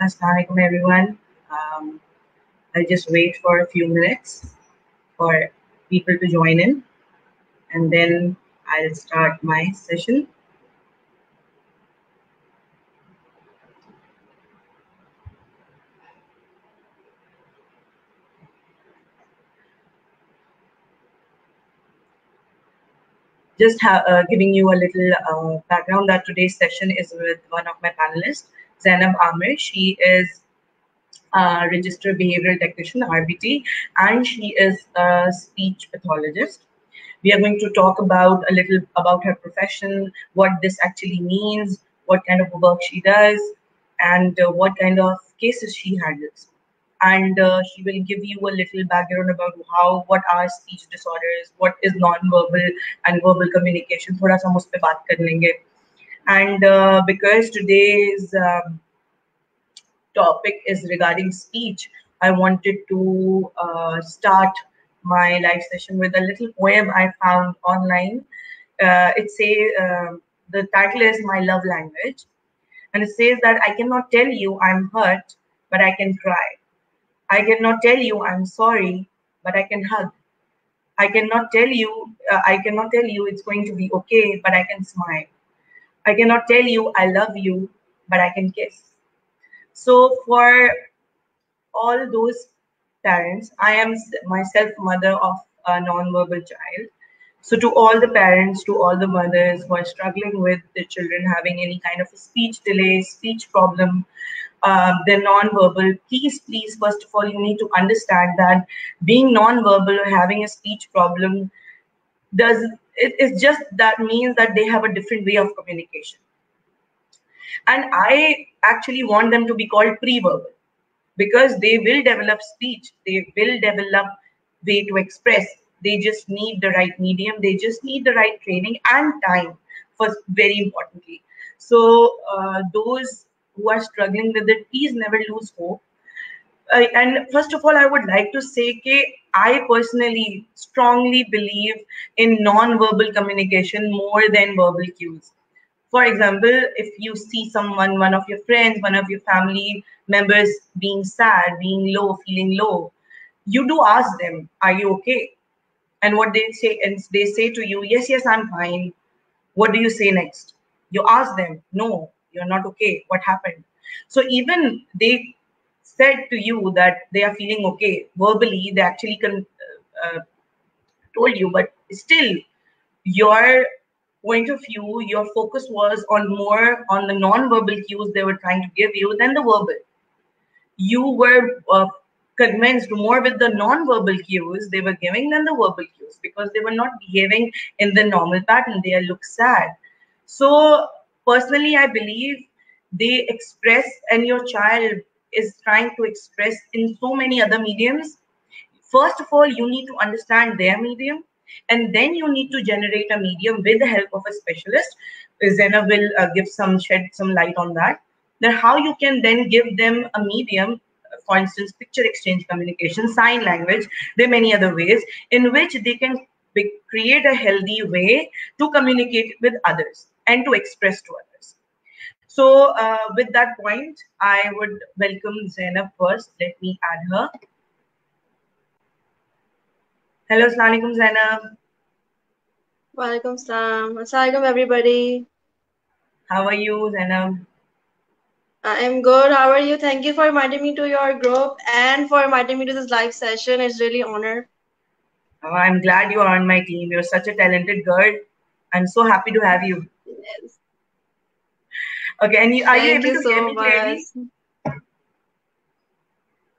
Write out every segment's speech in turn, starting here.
Assalamualaikum everyone. Um, I'll just wait for a few minutes for people to join in and then I'll start my session. Just giving you a little background that today's session is with one of my panelists, Zainab Amir. She is a registered behavioral technician, RBT, and she is a speech pathologist. We are going to talk about a little about her profession, what this actually means, what kind of work she does, and what kind of cases she handles. And she will give you a little background about what are speech disorders, what is non-verbal and verbal communication. थोड़ा सा हम उस पे बात कर लेंगे. And because today's topic is regarding speech, I wanted to start my live session with a little poem I found online. The title is My Love Language, and it says that I cannot tell you I'm hurt, but I can cry. I cannot tell you I'm sorry, but I can hug. I cannot tell you it's going to be okay, but I can smile. I cannot tell you I love you, but I can kiss. So for all those parents, I am myself mother of a non-verbal child. So to all the parents, to all the mothers who are struggling with their children having any kind of a speech delay, speech problem, they're non-verbal, please, first of all, you need to understand that being non-verbal or having a speech problem it's just that means that they have a different way of communication. And I actually want them to be called pre-verbal, because they will develop speech, they will develop way to express. They just need the right medium, they just need the right training and time, first, very importantly. So those who are struggling with it, please never lose hope. And first of all, I would like to say that I personally strongly believe in non-verbal communication more than verbal cues. For example, if you see someone, one of your friends, one of your family members being sad, being low, feeling low, you do ask them, are you okay? And what they say, and they say to you, yes, I'm fine. What do you say next? You ask them, no, you're not okay. What happened? So even they said to you that they are feeling okay, verbally, they actually told you, but still your point of view, your focus was on more on the non-verbal cues they were trying to give you than the verbal. You were convinced more with the non-verbal cues they were giving than the verbal cues, because they were not behaving in the normal pattern. They look sad. So personally, I believe they express, and your child is trying to express in so many other mediums. First of all, you need to understand their medium, and then you need to generate a medium with the help of a specialist. Zena will shed some light on that. Then how you can then give them a medium, for instance, picture exchange communication, sign language. There are many other ways in which they can create a healthy way to communicate with others and to express to others. So with that point, I would welcome Zainab first. Let me add her. Hello, Assalamualaikum, Zainab. Walaikum salam. Assalamualaikum, everybody. How are you, Zainab? I'm good. How are you? Thank you for inviting me to your group and for inviting me to this live session. It's really an honor. Oh, I'm glad you are on my team. You're such a talented girl. I'm so happy to have you. Yes. Okay, and are you able to so hear me clearly?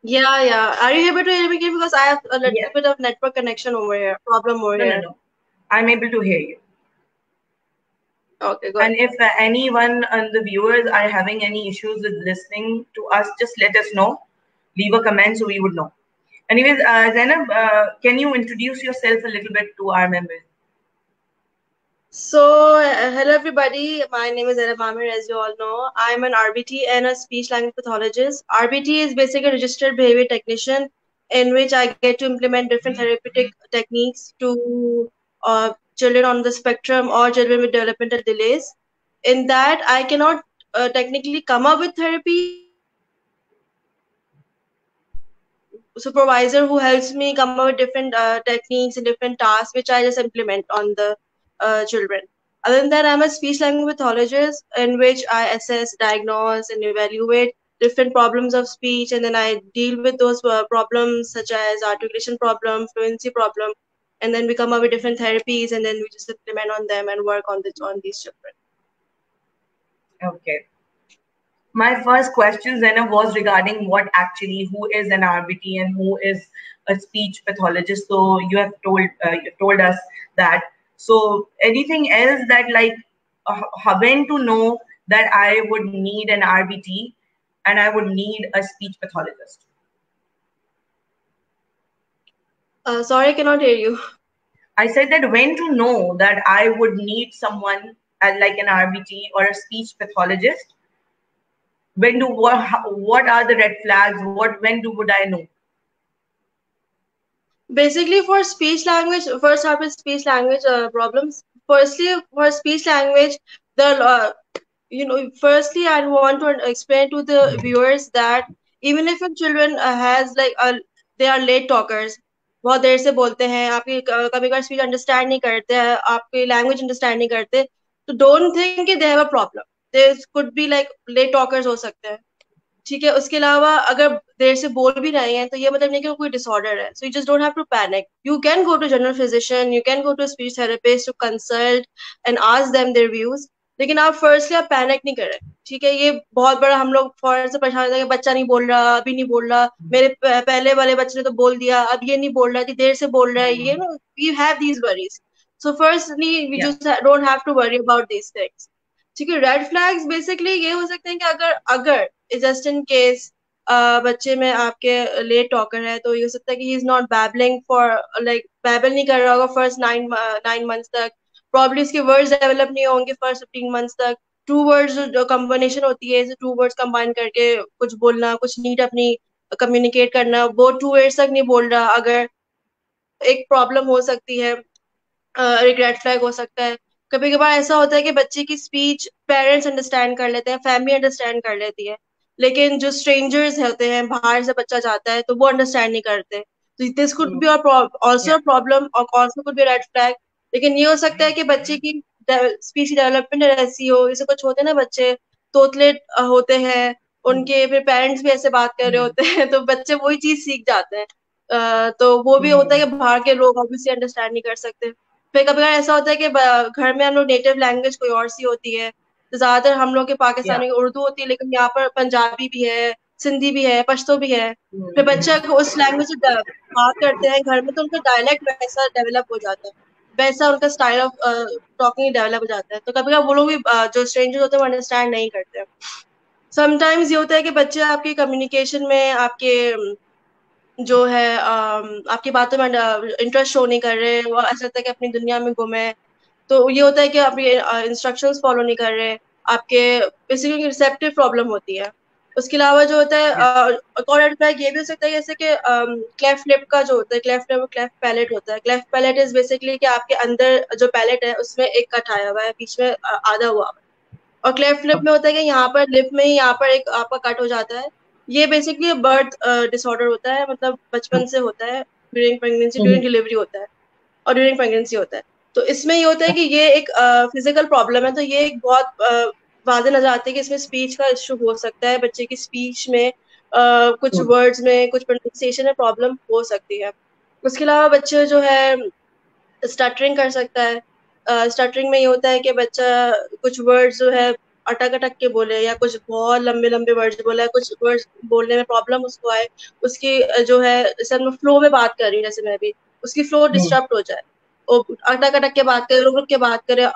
Yeah. Are you able to hear me clearly? Because I have a little bit of network connection over here, problem over here. No. I'm able to hear you. Okay, good. And if anyone on the viewers are having any issues with listening to us, just let us know. Leave a comment so we would know. Anyways, Zainab, can you introduce yourself a little bit to our members? So, hello everybody. My name is Zainab Amir, as you all know. I'm an RBT and a speech language pathologist. RBT is basically a registered behavior technician, in which I get to implement different therapeutic techniques to children on the spectrum or children with developmental delays. In that, I cannot technically come up with therapy, supervisor who helps me come up with different techniques and different tasks which I just implement on the children. Other than that, I'm a speech language pathologist in which I assess, diagnose, and evaluate different problems of speech, and then I deal with those problems such as articulation problem, fluency problem, and then we come up with different therapies, and then we just implement on them and work on these children. Okay. My first question, Zainab, was regarding who is an RBT and who is a speech pathologist. So you have told us that. So anything else that when to know that I would need an RBT and I would need a speech pathologist? Sorry, I cannot hear you. I said that when to know that I would need someone like an RBT or a speech pathologist. What are the red flags? Would I know? Basically, for speech language, first start with speech language problems. Firstly, for speech language, the firstly, I want to explain to the viewers that even if your children they are late talkers, बहुत देर से बोलते हैं, आपकी कभी कभार speech understand नहीं करते हैं, आपकी लैंग्वेज अंडरस्टैंड नहीं करते, तो डोंट थिंक कि they have a problem. They could be like late talkers हो सकते हैं. ठीक है, उसके अलावा अगर देर से बोल भी रहे हैं तो ये मतलब नहीं कि कोई डिसऑर्डर है. So you just don't have to panic. You can go to general physician, you can go to speech therapist to consult and ask them their views. लेकिन आप फर्स्टली आप पैनिक नहीं करें. ठीक है, ये बहुत बड़ा हम लोग फौरन से परेशान होते हैं कि बच्चा नहीं बोल रहा, अभी नहीं बोल रहा, मेरे पहले वाले बच्चे ने तो बोल दिया, अब ये नहीं बोल रहा है, देर से बोल रहा है, ये no we have these worries. So firstly we just don't have to worry about these things. ठीक है, रेड फ्लैग्स बेसिकली ये हो सकते हैं कि अगर अगर जस्ट इन केस बच्चे में आपके लेट टॉकर है तो ये हो सकता है कि he is not babbling for like babble नहीं कर रहा होगा फर्स्ट 9 months तक. प्रॉब्ली उसके वर्ड्स डेवलप नहीं होंगे फर्स्ट 15 months तक. टू वर्ड्स जो कॉम्बिनेशन होती है, टू वर्ड्स कंबाइन करके कुछ बोलना, कुछ नीड अपनी कम्युनिकेट करना, वो 2 years तक नहीं बोल रहा. अगर एक प्रॉब्लम हो सकती है, एक रेड फ्लैग हो सकता है. कभी कभार ऐसा होता है कि बच्चे की स्पीच पेरेंट्स अंडरस्टैंड कर लेते हैं, फैमिली अंडरस्टैंड कर लेती है, लेकिन जो स्ट्रेंजर्स होते हैं, बाहर से बच्चा जाता है तो वो अंडरस्टैंड नहीं करते. तो this could be also a problem और also could be red flag. लेकिन ये हो सकता है कि बच्चे की स्पीच डेवलपमेंट ऐसी हो, जैसे कुछ होते हैं ना बच्चे तोतले होते हैं, उनके फिर पेरेंट्स भी ऐसे बात कर रहे होते हैं तो बच्चे वही चीज सीख जाते हैं. तो वो भी होता है कि बाहर के लोग ऑब्वियसली अंडरस्टैंड नहीं कर सकते. फिर कभी कभी ऐसा होता है कि घर में हम लोग नेटिव लैंग्वेज कोई और सी होती है, तो ज्यादातर हम लोग के पाकिस्तानी उर्दू होती है, लेकिन यहाँ पर पंजाबी भी है, सिंधी भी है, पश्तो भी है. फिर बच्चे उस लैंग्वेज से बात करते हैं घर में तो उनका डायलेक्ट वैसा डेवलप हो जाता है, वैसा उनका स्टाइल ऑफ टॉकिंग डेवलप हो जाता है. तो कभी कभी वो लोग भी जो स्ट्रेंजर्स होते हैं वो अंडरस्टैंड नहीं करते. समटाइम्स ये होता है कि बच्चे आपके कम्युनिकेशन में आपके जो है आपकी बातों में इंटरेस्ट शो नहीं कर रहे, वो ऐसा लगता है कि अपनी दुनिया में गुम है. तो ये होता है कि आप इंस्ट्रक्शंस फॉलो नहीं कर रहे, आपके बेसिकली रिसेप्टिव प्रॉब्लम होती है. उसके अलावा जो होता है एक और रेड फ्लैग ये भी हो सकता है जैसे कि क्लेफ्ट लिप का जो होता है, क्लेफ्ट लिप और क्लेफ्ट पैलेट होता है. क्लेफ्ट पैलेट इज बेसिकली कि आपके अंदर जो पैलेट है उसमें एक कट आया हुआ है, बीच में आधा हुआ है. और क्लेफ्ट लिप में होता है कि यहाँ पर लिप में ही यहाँ पर एक आपका कट हो जाता है. ये बेसिकली बर्थ डिसऑर्डर होता है, मतलब बचपन से होता है, ड्यूरिंग प्रेगनेंसी, ड्यूरिंग डिलीवरी होता है और ड्यूरिंग प्रेगनेंसी होता है. तो इसमें ये होता है कि ये एक फिजिकल प्रॉब्लम है, तो ये एक बहुत वाज़ेह नजर आती है कि इसमें स्पीच का इशू हो सकता है, बच्चे की स्पीच में कुछ वर्ड्स में कुछ प्रोनाउंसिएशन में प्रॉब्लम हो सकती है. उसके अलावा बच्चे जो है स्टटरिंग कर सकता है. स्टटरिंग में ये होता है कि बच्चा कुछ वर्ड्स जो है अटक अटक के बोले, या कुछ बहुत लंबे लंबे वर्ड्स बोला है, कुछ वर्ड्स बोलने में प्रॉब्लम उसको आए, उसकी जो है जैसे मैं फ्लो में बात कर रही हूँ, जैसे मैं भी उसकी फ्लो डिस्टर्ब हो जाए, और अटक अटक के बात करे, रुक रुक के बात करे,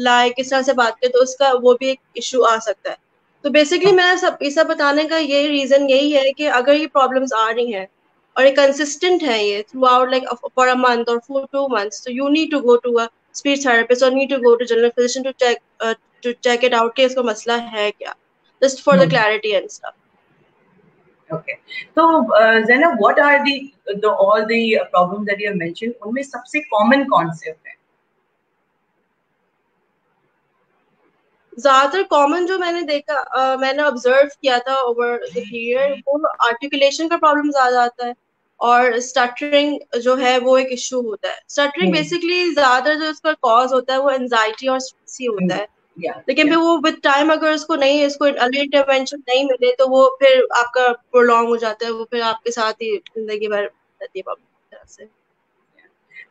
लाइक इस तरह से बात करे, तो उसका वो भी एक इशू आ सकता है. तो बेसिकली मेरा ये सब बताने का यही रीजन यही है कि अगर ये प्रॉब्लम्स आ रही हैं और ये कंसिस्टेंट है ये through out like for a month और for 2 months, so you need to go to a speech therapist or need to go to general physician to check it out कि इसको मसला है क्या, just for the clarity and stuff. Okay. So, Zainab, what are all the problems that you have mentioned? उनमें सबसे common कौन से होते हैं? ज्यादातर कॉमन जो मैंने देखा मैंने ऑब्जर्व किया था ओवर द पीरियड, वो आर्टिकुलेशन का प्रॉब्लम ज्यादा आता है. और स्टटरिंग जो है वो एक इश्यू होता है। स्टटरिंग बेसिकली ज्यादातर जो उसका कॉज होता है वो एंजाइटी और स्ट्रेस ही होता है। लेकिन फिर वो विद टाइम अगर उसको नहीं, इसको अर्ली इंटरवेंशन नहीं मिले तो वो फिर आपका प्रोलॉन्ग हो जाता है, वो फिर आपके साथ ही जिंदगी भर रहती है प्रॉब्लम तरह से।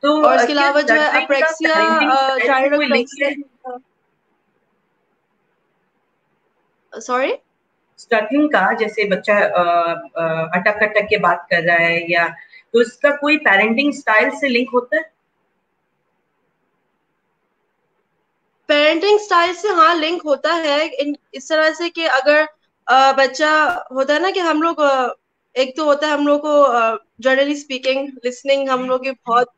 तो और इसके क्या अलावा जो है स्टटरिंग का अप्रेक्सिया, पेरेंटिंग स्टाइल से कोई लिंक है? सॉरी, स्टटरिंग का, जैसे बच्चा अटक अटक के बात कर रहा है, या तो इसका कोई पेरेंटिंग स्टाइल से लिंक होता है? पेरेंटिंग स्टाइल से हाँ लिंक होता है इस तरह से कि अगर बच्चा होता है ना कि हम लोग एक तो होता है हम लोग को जनरली स्पीकिंग लिसनिंग हम लोग की बहुत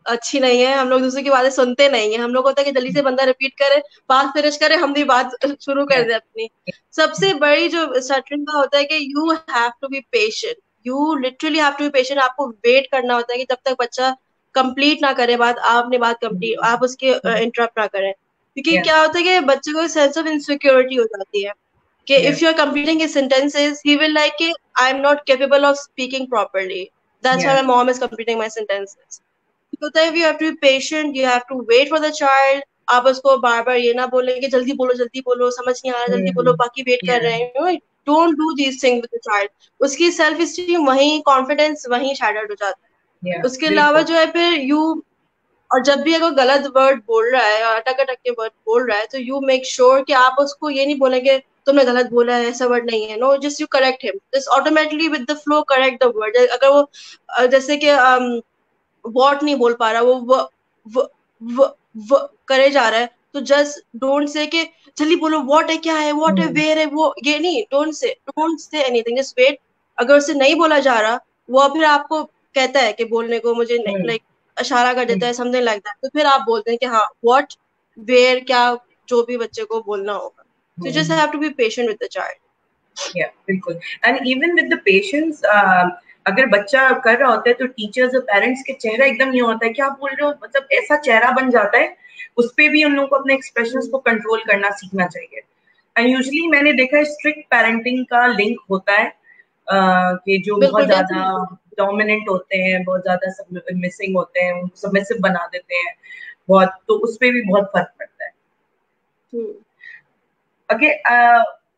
अच्छी नहीं है, हम लोग दूसरे की बातें सुनते नहीं है। हम लोग होता है कि जल्दी से बंदा रिपीट करे, बात फिनिश करे, हम भी बात शुरू कर दे अपनी। सबसे बड़ी जो स्टटरिंग का होता है कि you have to be patient, you literally have to be patient. आपको वेट करना होता है कि जब तक बच्चा कंप्लीट ना करे बात, आप अपनी बात कंप्लीट, आप उसके इंटरप्ट ना करें। क्योंकि क्या होता है कि बच्चे को सेंस ऑफ इनसिक्योरिटी हो जाती है कि if you are completing his sentences he will like कि I am not capable of speaking properly, that's why my mom is completing my sentences. होता है, you have to be patient, you have to wait for the child. आप उसको बार बार ये ना बोलें कि जल्दी बोलो, समझ नहीं आ रहा, जल्दी बोलो, बाकी वेट कर रहे हैं। Don't do these thing with the child. उसकी सेल्फ स्टीम वहीं, कॉन्फिडेंस वहीं शैटर्ड हो जाता है। उसके अलावा जो है फिर यू, और जब भी अगर गलत वर्ड बोल रहा है, अटक अटक के वर्ड बोल रहा है, तो यू मेक श्योर कि आप उसको ये नहीं बोलेंगे तुमने गलत बोला है, ऐसा वर्ड नहीं है। No, just you correct him, just automatically with the flow correct the word. अगर वो जैसे कि वॉट नहीं बोल पा रहा, वो व, व, व करे जा रहा है, तो जस्ट डोंट से कि जल्दी बोलो वॉट है, क्या है, वॉट है, वेयर है, वो ये नहीं, don't say anything, just wait. अगर उसे नहीं बोला जा रहा, वो फिर आपको कहता है कि बोलने को मुझे नहीं, लाइक इशारा कर देता है, समथिंग लाइक दैट, तो फिर आप बोलते हैं कि हाँ व्हाट, वेयर, क्या, जो भी बच्चे को बोलना होगा। So just have to be patient with the child. बिल्कुल। And even with the patience, अगर बच्चा कर रहा होता है तो टीचर्स और पेरेंट्स के चेहरा एकदम नहीं होता है क्या बोल रहे हो, मतलब ऐसा चेहरा बन जाता है, उस पे भी उन लोगों को अपने एक्सप्रेशंस को कंट्रोल करना सीखना चाहिए। एंड यूजुअली मैंने देखा है स्ट्रिक्ट पेरेंटिंग का लिंक होता है कि जो बहुत ज्यादा डोमिनेंट होते हैं, बहुत ज्यादा सब मिसिंग होते हैं, उनको सबमिसिव बना देते हैं बहुत, तो उस पे भी बहुत फर्क पड़ता है। Okay,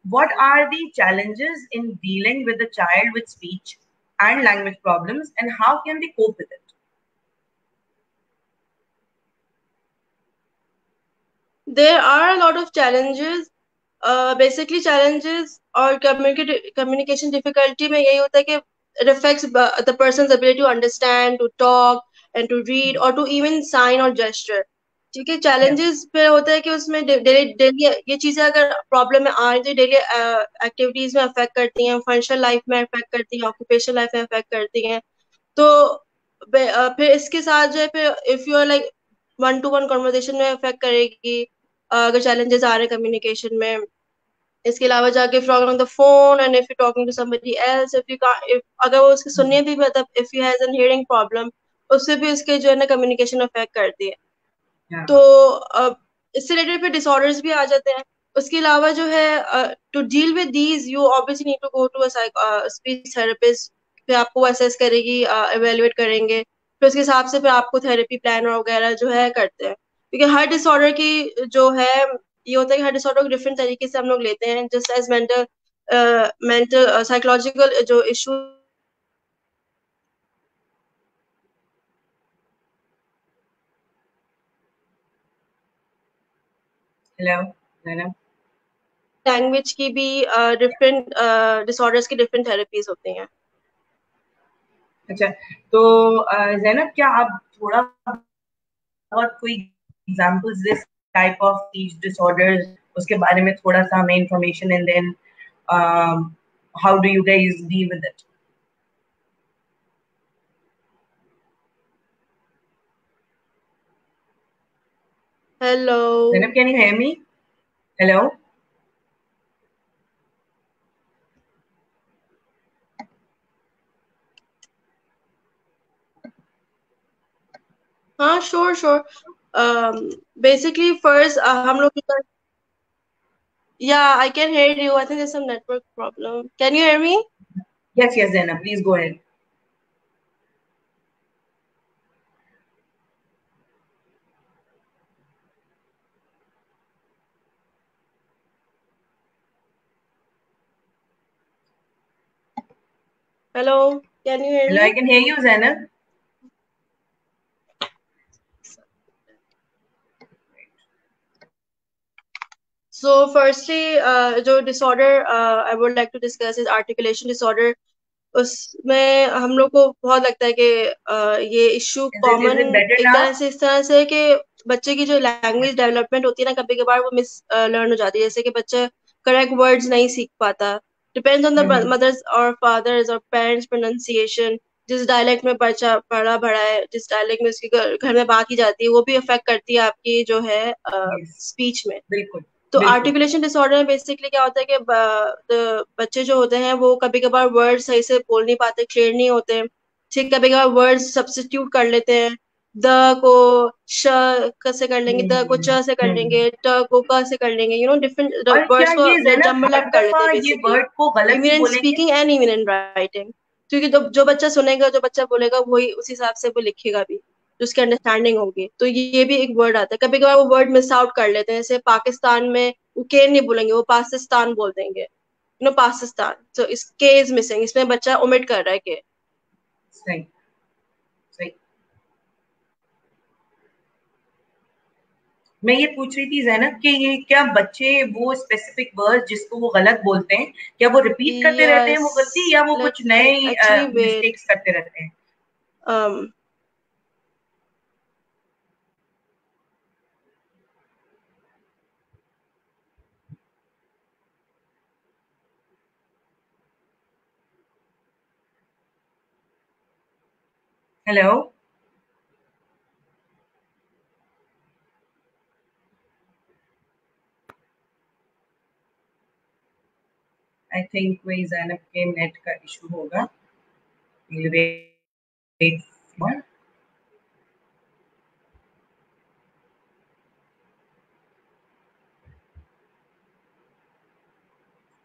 what are the challenges in dealing with a child with speech and language problems, and how can they cope with it? There are a lot of challenges. Basically challenges और communication difficulty में यही होता है कि it affects the person's ability to understand, to talk and to read or to even sign or gesture. ठीक है, challenges पे होता है कि उसमें डेली ये चीजें अगर प्रॉब्लम में आ रही तो डेली एक्टिविटीज में अफेक्ट करती हैं, फंक्शनल लाइफ में अफेक्ट करती हैं, ऑक्यूपेशनल लाइफ में अफेक्ट करती हैं। तो फिर इसके साथ जो है फिर if you are like one to one conversation में अफेक्ट करेगी अगर चैलेंजेस आ रहे हैं कम्युनिकेशन में। इसके अलावा जाके if talking on the phone and if you talking to somebody else, if अगर वो उसके सुनने भी, मतलब if you has an hearing problem, उससे भी उसके जो है ना कम्युनिकेशन अफेक्ट करती है। तो इससे रिलेटेड फिर डिसऑर्डर्स भी आ जाते हैं। उसके अलावा जो है to deal with these you obviously need to go to a speech therapist. फिर आपको असेस करेगी, एवेल्युएट करेंगे, फिर उसके हिसाब से फिर आपको थेरेपी प्लान वगैरह जो है करते हैं। क्योंकि हर डिसऑर्डर की जो है ये होता है कि हर डिसऑर्डर को डिफरेंट तरीके से हम लोग लेते हैं, जस्ट एज मेंटल साइकोलॉजिकल जो इशू। Hello, Zainab. लैंग्वेज की भी डिफरेंट डिसऑर्डर्स की डिफरेंट थेरेपीज होती हैं। अच्छा, तो जैनब क्या आप थोड़ा बहुत कोई examples this type of speech disorders, उसके बारे में थोड़ा सा हमें information, and then how do you guys deal with it? Hello Zainab, can you hear me? Hello? हाँ, श्योर श्योर। बेसिकली फर्स्ट हम लोग yeah, I can hear you. I think there's some network problem. Can you hear me? Yes, Zainab, please go ahead. Hello, can you hear Hello, I me? can hear you, Zainab. So firstly, जो disorder I would like to discuss is articulation disorder. उसमें हम लोग को बहुत लगता है कि ये issue Is common it better एक now? तरह से इस तरह से कि बच्चे की जो लैंग्वेज डेवलपमेंट होती है ना, कभी कभार वो मिस लर्न हो जाती है, जैसे कि बच्चा करेक्ट वर्ड्स नहीं सीख पाता. डिपेंड्स ऑन द मदर्स और फादर्स और पेरेंट्स प्रोनाउंसिएशन. जिस डायलेक्ट में बच्चा पढ़ा बड़ा है, जिस डायलेक्ट में उसकी घर में बात की जाती है, वो भी अफेक्ट करती है आपकी जो है Yes, स्पीच में. बिल्कुल तो बिल्कुल. आर्टिकुलेशन डिसऑर्डर में बेसिकली क्या होता है कि बच्चे जो होते हैं वो कभी कभार वर्ड सही से बोल नहीं पाते, क्लियर नहीं होते. ठीक, कभी कभार वर्ड सब्स्टिट्यूट कर लेते हैं. द को श से कर लेंगे, द को च से कर हम्म. लेंगे, ट को क से कर लेंगे, डिफरेंट और क्या वर्ड्स को ये जैनब जम्बल हर अप कर लेते दफा हैं ये बेसिकली. वर्ड को गलत ही इवन इन बोलेंगे? Speaking and even in writing. क्योंकि जो बच्चा सुनेगा, जो बच्चा बोलेगा, वही उस हिसाब से वो लिखेगा भी, जो उसकी अंडरस्टैंडिंग होगी. तो ये भी एक वर्ड आता है. कभी कभार वो वर्ड मिस आउट कर लेते हैं, जैसे पाकिस्तान में वो के नहीं बोलेंगे, वो पाकिस्तान बोल देंगे. पाकिस्तान. तो इस के इज मिसिंग, इसमें बच्चा ओमिट कर रहा है के. सही सही. मैं ये पूछ रही थी जैनब कि ये क्या बच्चे वो स्पेसिफिक वर्ड जिसको वो गलत बोलते हैं, क्या वो रिपीट करते रहते हैं यस, वो गलती, या वो कुछ लेट्स नए एक्चुअली वेट. मिस्टेक्स करते रहते हैं? um hello. आई थिंक कोई जैनब के नेट का इशू होगा. वेट.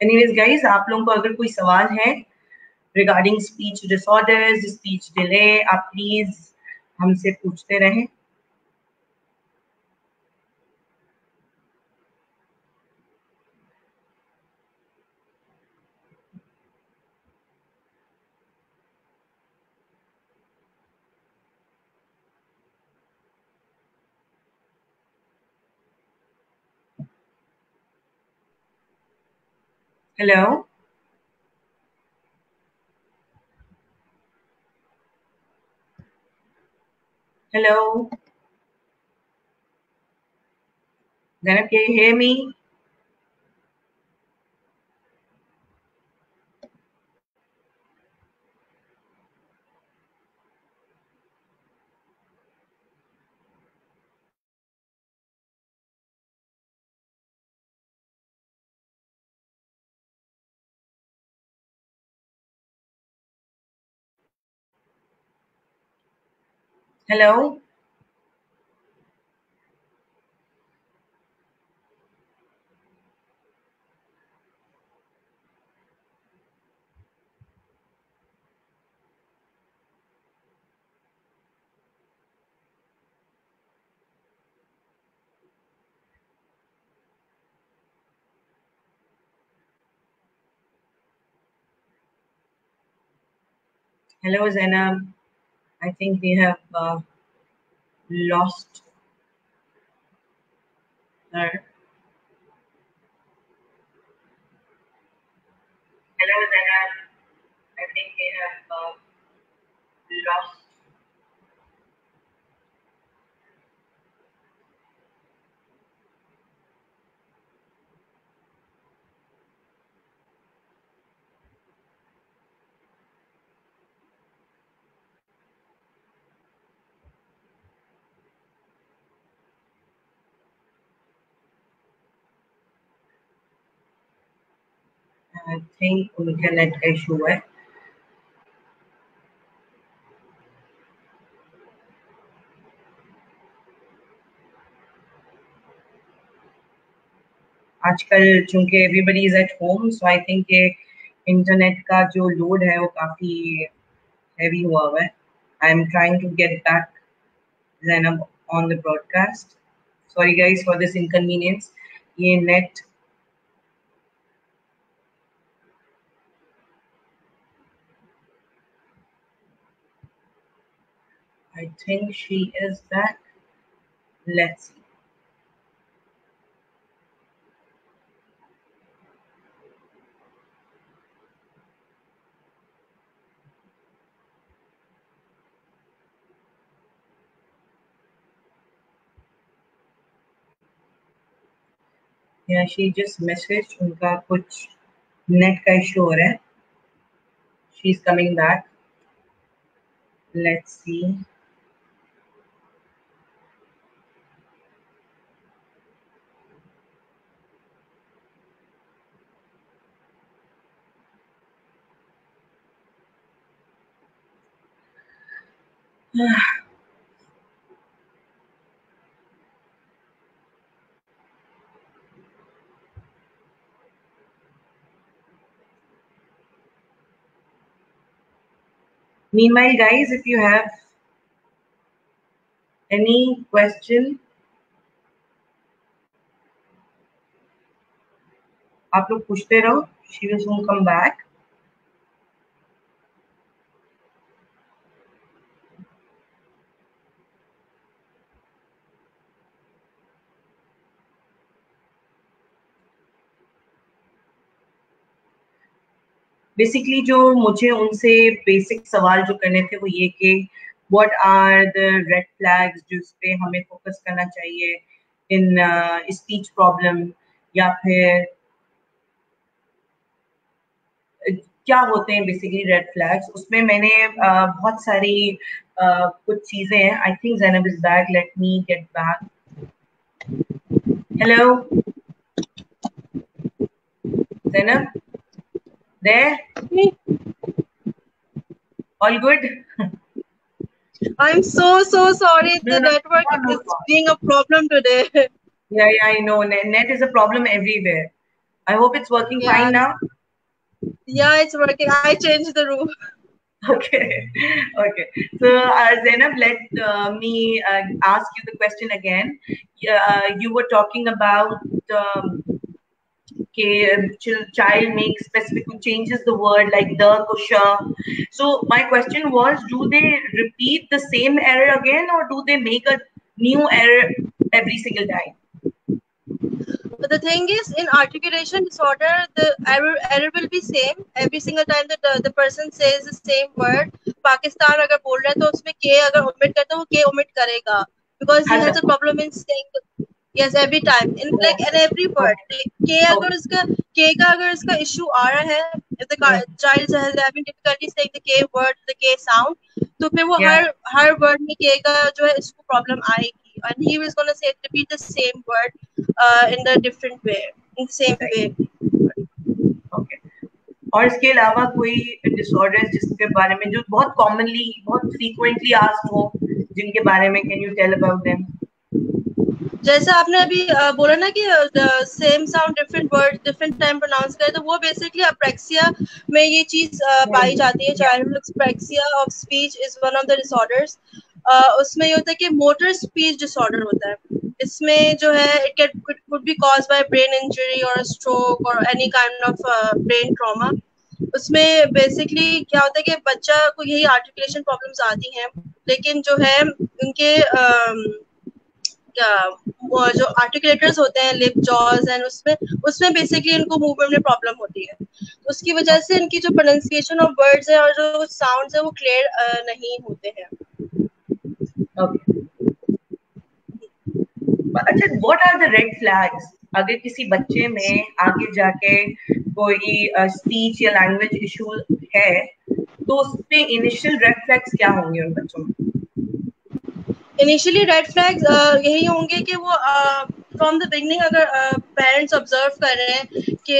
एनीवेज गाइस, आप लोगों को अगर कोई सवाल है regarding speech disorders, speech delay, आप प्लीज हमसे पूछते रहें. Hello. Hello. Zainab, can you hear me? Hello. Hello, Zainab. I think we have lost her. Hello, Zainab. I think we have lost. I think उनका net का issue है. आजकल चूंकि everybody is at home, so I think ये internet का जो load है वो काफी हैवी हुआ है. I am trying to get back Zainab on the broadcast. Sorry guys for this inconvenience. ये net I think she is back. Let's see. Yeah, she just messaged. उनका कुछ नेट का इशू हो रहा है. She's coming back. Let's see. Meanwhile, guys, if you have any question, आप लोग पूछते रहो. She will soon come back. Basically जो मुझे उनसे बेसिक सवाल जो करने थे वो ये कि what are the red flags जिस पे हमें फोकस करना चाहिए इन स्पीच प्रॉब्लम, या फिर क्या होते हैं बेसिकली रेड फ्लैग्स. उसमें मैंने बहुत सारी कुछ चीजें हैं. I think Zainab is back. Let me get back. Hello Zainab, there? All good? I'm so sorry. The network is being a problem today. Yeah, I know. Net is a problem everywhere. I hope it's working fine now. Yeah, it's working. I changed the room. Okay. So Zainab, let me ask you the question again. You were talking about child makes specific changes the word like the kusha. So my question was, do they repeat the same error again, or do they make a new error every single time? But the thing is, in articulation disorder, the error will be same every single time that the person says the same word. Pakistan अगर बोल रहा है तो उसमें k अगर omit करता है वो k omit करेगा, because he has a problem in saying yes every time in like in every word. K अगर इसका k का अगर इसका issue आ रहा है, if the child is having difficulty saying the k word, the k sound, तो फिर वो हर word में k का जो है इसको problem आएगी, and he was gonna say repeat the same word in the different way, in the same way. Okay. और इसके अलावा कोई डिसऑर्डर्स जिसके बारे में जो बहुत कॉमनली बहुत फ्रीक्वेंटली आस्क्ड हो, जिनके बारे में can you tell about them? जैसे आपने अभी बोला ना कि same sound different word different time pronounce करे, तो वो बेसिकली अप्रेक्सिया में ये चीज पाई जाती है. Childhood apraxia of speech is one of the disorders. उसमें ये होता है कि मोटर स्पीच डिसऑर्डर होता है. इसमें जो है it could be caused by brain injury और स्ट्रोक और any kind of brain trauma. उसमें बेसिकली क्या होता है कि बच्चा को यही आर्टिकुलेशन प्रॉब्लम्स आती हैं, लेकिन जो है उनके वो जो आर्टिकुलेटर्स होते हैं लिप जॉज एंड उसमें बेसिकली इनको मूवमेंट में प्रॉब्लम होती है. तो उसकी वजह से इनकी जो प्रोनाउंसिएशन ऑफ वर्ड्स है और जो साउंड्स है वो क्लियर नहीं होते हैं. अच्छा, what are the red flags अगर किसी बच्चे में आगे जाके कोई स्पीच या लैंग्वेज इशू है, तो उसपे इनिशियल रेड फ्लैग्स क्या होंगे उन बच्चों में? इनिशियली रेड फ्लैग्स यही होंगे कि वो फ्रॉम द बिगनिंग अगर पेरेंट्स ऑब्जर्व कर रहे हैं कि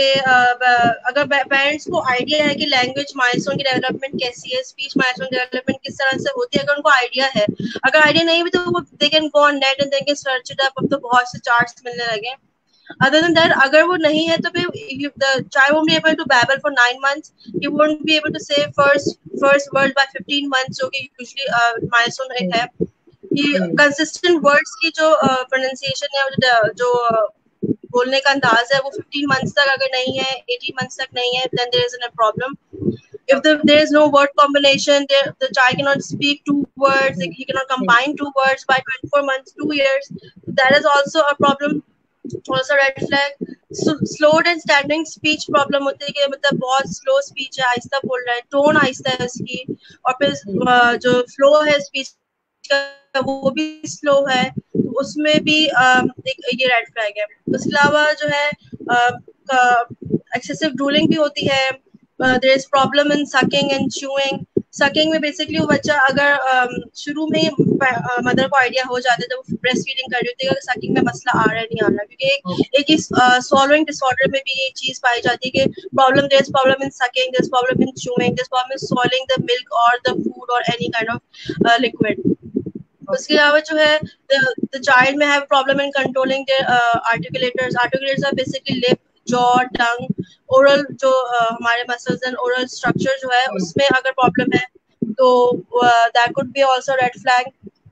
अगर पेरेंट्स को आइडिया है कि लैंग्वेज माइलस्टोन की डेवलपमेंट कैसी है, स्पीच माइलस्टोन डेवलपमेंट किस तरह से होती है, अगर उनको आइडिया है. अगर आइडिया नहीं भी तो वो they can go on net and they can search it up. अब तो बहुत से चार्ट्स मिलने लगे. Other than that, अगर वो नहीं है तो फिर the child won't be able to babble for 9 months. He won't be able to say first word by 15 months, जो कि usually milestone एक है. कंसिस्टेंट वर्ड्स की जो प्रोनाउंसिएशन है, जो बोलने का अंदाज है, वो 15 मंथ्स तक अगर नहीं है, 18 मंथ्स तक नहीं है, then there is a problem. If there is no word combination, the child cannot speak two words, he cannot combine two words by 24 months, 2 years, that is also a problem, also red flag. Slowed and stagnant speech problem होती है कि मतलब बहुत slow speech है, आहिस्ता बोल रहा है, tone आहिस्ता है उसकी, और फिर जो flow है speech का वो भी slow है, तो उसमें भी एक ये red flag है. उसके अलावा जो है excessive drooling भी होती है. There is problem in sucking and chewing. Sucking में basically वो बच्चा अगर शुरू में मदर को आइडिया हो जाता है जब वो ब्रेस्ट फीडिंग कर रही होती है कि सकिंग में मसला आ रहा है नहीं आ रहा, क्योंकि एक इस swallowing disorder में भी ये चीज पाई जाती है कि there is problem in sucking, there is problem in chewing, there is problem in swallowing the milk or the food or any kind of liquid. उसके अलावा जो है the child may have problem in controlling their articulators. Articulators are basically lip, jaw, tongue, oral जो हमारे muscles and oral structure जो है उसमें अगर problem है तो that could be also red flag.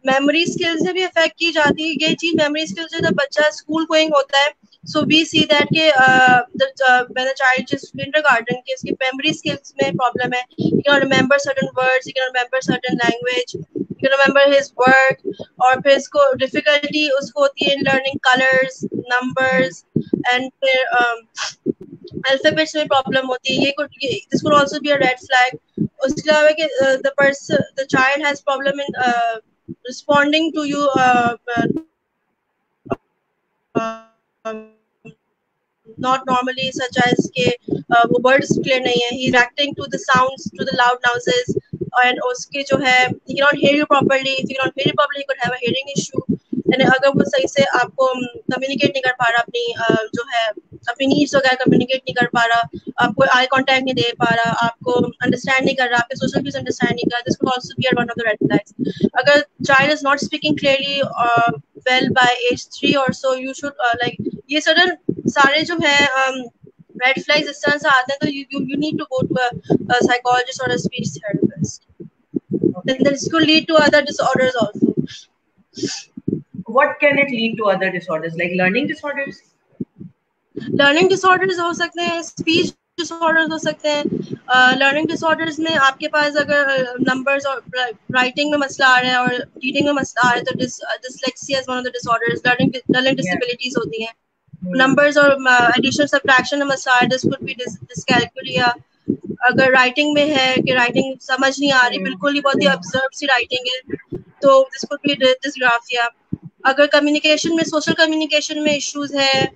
Memory skills से भी affect की जाती है ये चीज. memory skills जब बच्चा school going होता है, so we see that के when the child is kindergarten के इसकी memory skills में problem है. He cannot remember certain words, he cannot remember certain language, he can remember his work, और फिर इसको difficulty उसको होती है in learning colors, numbers, and फिर alphabets में problem होती है. This could also be a red flag. उसके अलावा कि the child has problem in responding to you not normally, such as के वो words clear नहीं है, he is reacting to the sounds, to the loud noises, and उसके जो है he cannot hear you properly. If you cannot hear you properly, he could have a hearing issue. and अगर वो सही से आपको communicate नहीं कर पा रहा, अपनी जो है अपनी needs वगैरह communicate नहीं कर पा रहा, आपको eye contact नहीं दे पा रहा, आपको understand नहीं कर रहा, आपके social cues understand नहीं कर रहा, this could also be one of the red flags. अगर child is not speaking clearly well by age 3 or so, you should like ये certain सारे जो है red flags इस तरह से आते हैं, तो you need to go to a psychologist or a speech therapist. Then this could lead to other disorders also. What can it lead to other disorders, like learning disorders? Learning disorders हो सकते हैं, speech disorders हो सकते हैं. Learning disorders में आपके पास अगर numbers और writing में मसला आ रहा है और reading में मसला आ रहा है, तो dyslexia is one of the disorders. Learning disabilities होती हैं. Numbers और addition subtraction में मसला आ रहा है, this could be dyscalculia. अगर writing में है कि writing समझ नहीं आ रही, बिल्कुल ही बहुत ही absurd सी writing है, तो this could be dysgraphia. अगर communication में, social communication में issues है,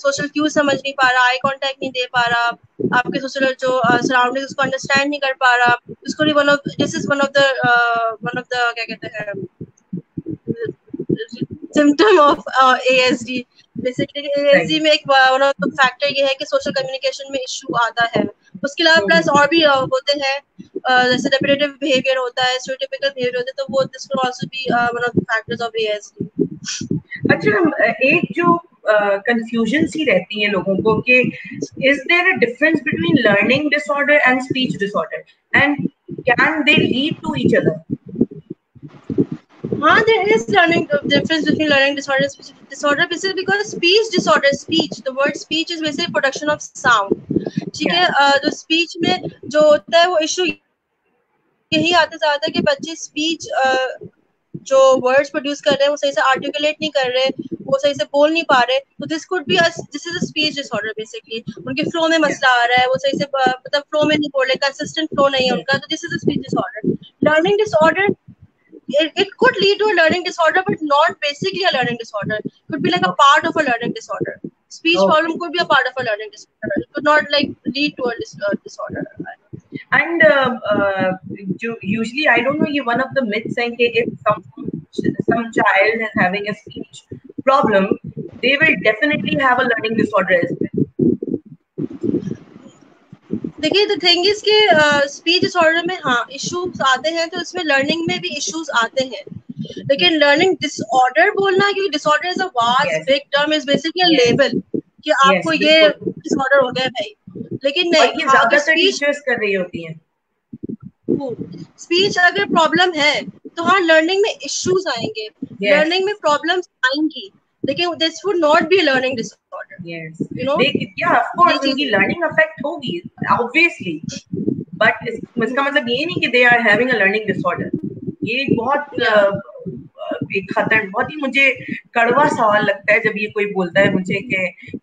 social cues समझ नहीं पा रहा, eye contact नहीं दे पा रहा, आपके social जो surroundings उसको understand नहीं कर पा रहा, इसको भी this is one of the क्या कहते हैं symptom of ASD. Basically ASD में एक one of the factor ये है कि social communication में issue आता है. उसके अलावा प्लस और भी होते हैं, जैसे repetitive behavior होता है, stereotypical behavior होता है, तो वो this could also be one of the factors of ASD. अच्छा, एक जो confusion सी रहती है लोगों को कि is there a difference between learning disorder and speech disorder, and can they lead to each other? There is difference between learning disorder and speech disorder, basically because the word speech is basically production of sound. ठीक है, जो speech में जो होता है वो issue यही आता है कि बच्चे speech जो words produce कर रहे हैं वो सही से articulate नहीं कर रहे, वो सही से बोल नहीं पा रहे, तो this is a speech disorder basically. उनके flow में मसला आ रहा है, वो सही से मतलब flow में नहीं बोल रहे, consistent flow नहीं है उनका, तो this is a speech disorder. Learning disorder, it could lead to a learning disorder, but not basically a learning disorder. It could be like a part of a learning disorder. Speech problem could be a part of a learning disorder. It could not like lead to a disorder. And usually, I don't know, one of the myths है कि if some child is having a speech problem, they will definitely have a learning disorder as well. देखिए, the thing is कि speech disorder में हाँ issues आते हैं, तो इसमें learning में भी issues आते हैं, लेकिन learning disorder बोलना, क्योंकि disorder is a vast big term, is basically a label कि आपको ये disorder हो गया भाई, लेकिन नहीं, ये ज़्यादातर टीचर्स कर रही होती हैं. स्पीच अगर प्रॉब्लम है तो हाँ लर्निंग में इश्यूज आएंगे, लर्निंग में प्रॉब्लम्स आएंगी, लेकिन this would not be learning disorder. You know, yeah, of course उनकी लर्निंग अफेक्ट होगी obviously, बट इसका मतलब ये नहीं कि they are having a learning disorder. ये एक बहुत एक खतर, बहुत ही मुझे कड़वा सवाल लगता है जब ये कोई बोलता है मुझे कि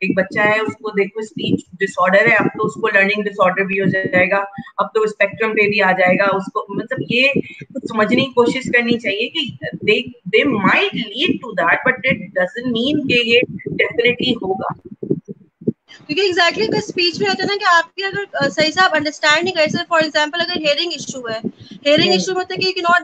एक बच्चा है उसको देखो स्पीच डिसऑर्डर है, अब तो उसको लर्निंग डिसऑर्डर भी हो जाएगा, अब तो स्पेक्ट्रम पे भी आ जाएगा उसको। मतलब ये कुछ समझने की कोशिश करनी चाहिए कि they might lead to that, but it doesn't mean कि ये डेफिनेटली होगा। क्योंकि एग्जैक्टली अगर स्पीच में होता है ना कि आपकी अगर सही से आप अंडरस्टैंड नहीं कर सकते, फॉर एग्जांपल अगर हियरिंग इशू है, हियरिंग इशू में होता है कि you can not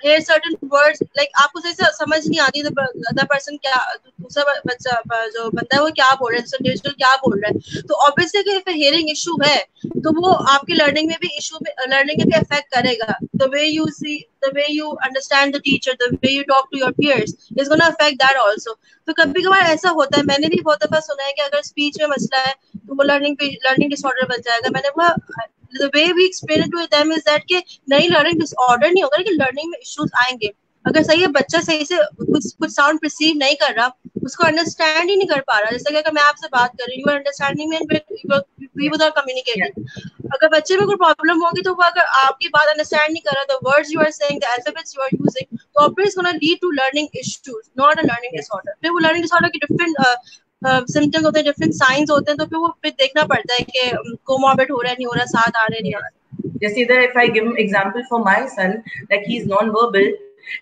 hear certain words, like आपको सही से समझ नहीं आती the person क्या, दूसरा बच्चा जो बंदा है वो क्या बोल रहा है, दूसरा इंडिविजुअल क्या बोल रहा है। तो ऑब्वियसली अगर हियरिंग इशू है तो वो आपकी लर्निंग में भी लर्निंग में भी अफेक्ट करेगा। The way you see, the way you understand the teacher, the way you talk to your peers is gonna affect that also. तो कभी कभार ऐसा होता है, मैंने भी बहुत दफा सुना है कि अगर स्पीच में मसला है तो वो लर्निंग डिसऑर्डर बन जाएगा। मैंने वो the way we explain it to them is that कि नहीं, लर्निंग डिसऑर्डर नहीं होगा, लेकिन लर्निंग में इश्यूज आएंगे। अगर सही है बच्चा सही से कुछ साउंड रिसीव नहीं कर रहा, उसको अंडरस्टैंड ही नहीं कर पा रहा, जैसे कि अगर मैं आपसे बात कर रही हूँ, you are understanding me, we both are communicating. अगर बच्चे में कोई प्रॉब्लम होगी तो वो अगर आपकी बात अंडरस्टैंड नहीं कर रहा, the words you are saying, the alphabets you are using, तो obviously gonna lead to learning issues, not a learning disorder. फिर वो लर्निंग डिसऑर्डर की डिफरेंट सिम्टम्स होते हैं, डिफरेंट साइंस होते हैं, तो फिर वो फिर देखना पड़ता है कि कोमॉर्बिड हो रहा है नहीं हो रहा, साथ आ रहे नहीं आ रहे। Just either if I give an example for my son, like he's non-verbal,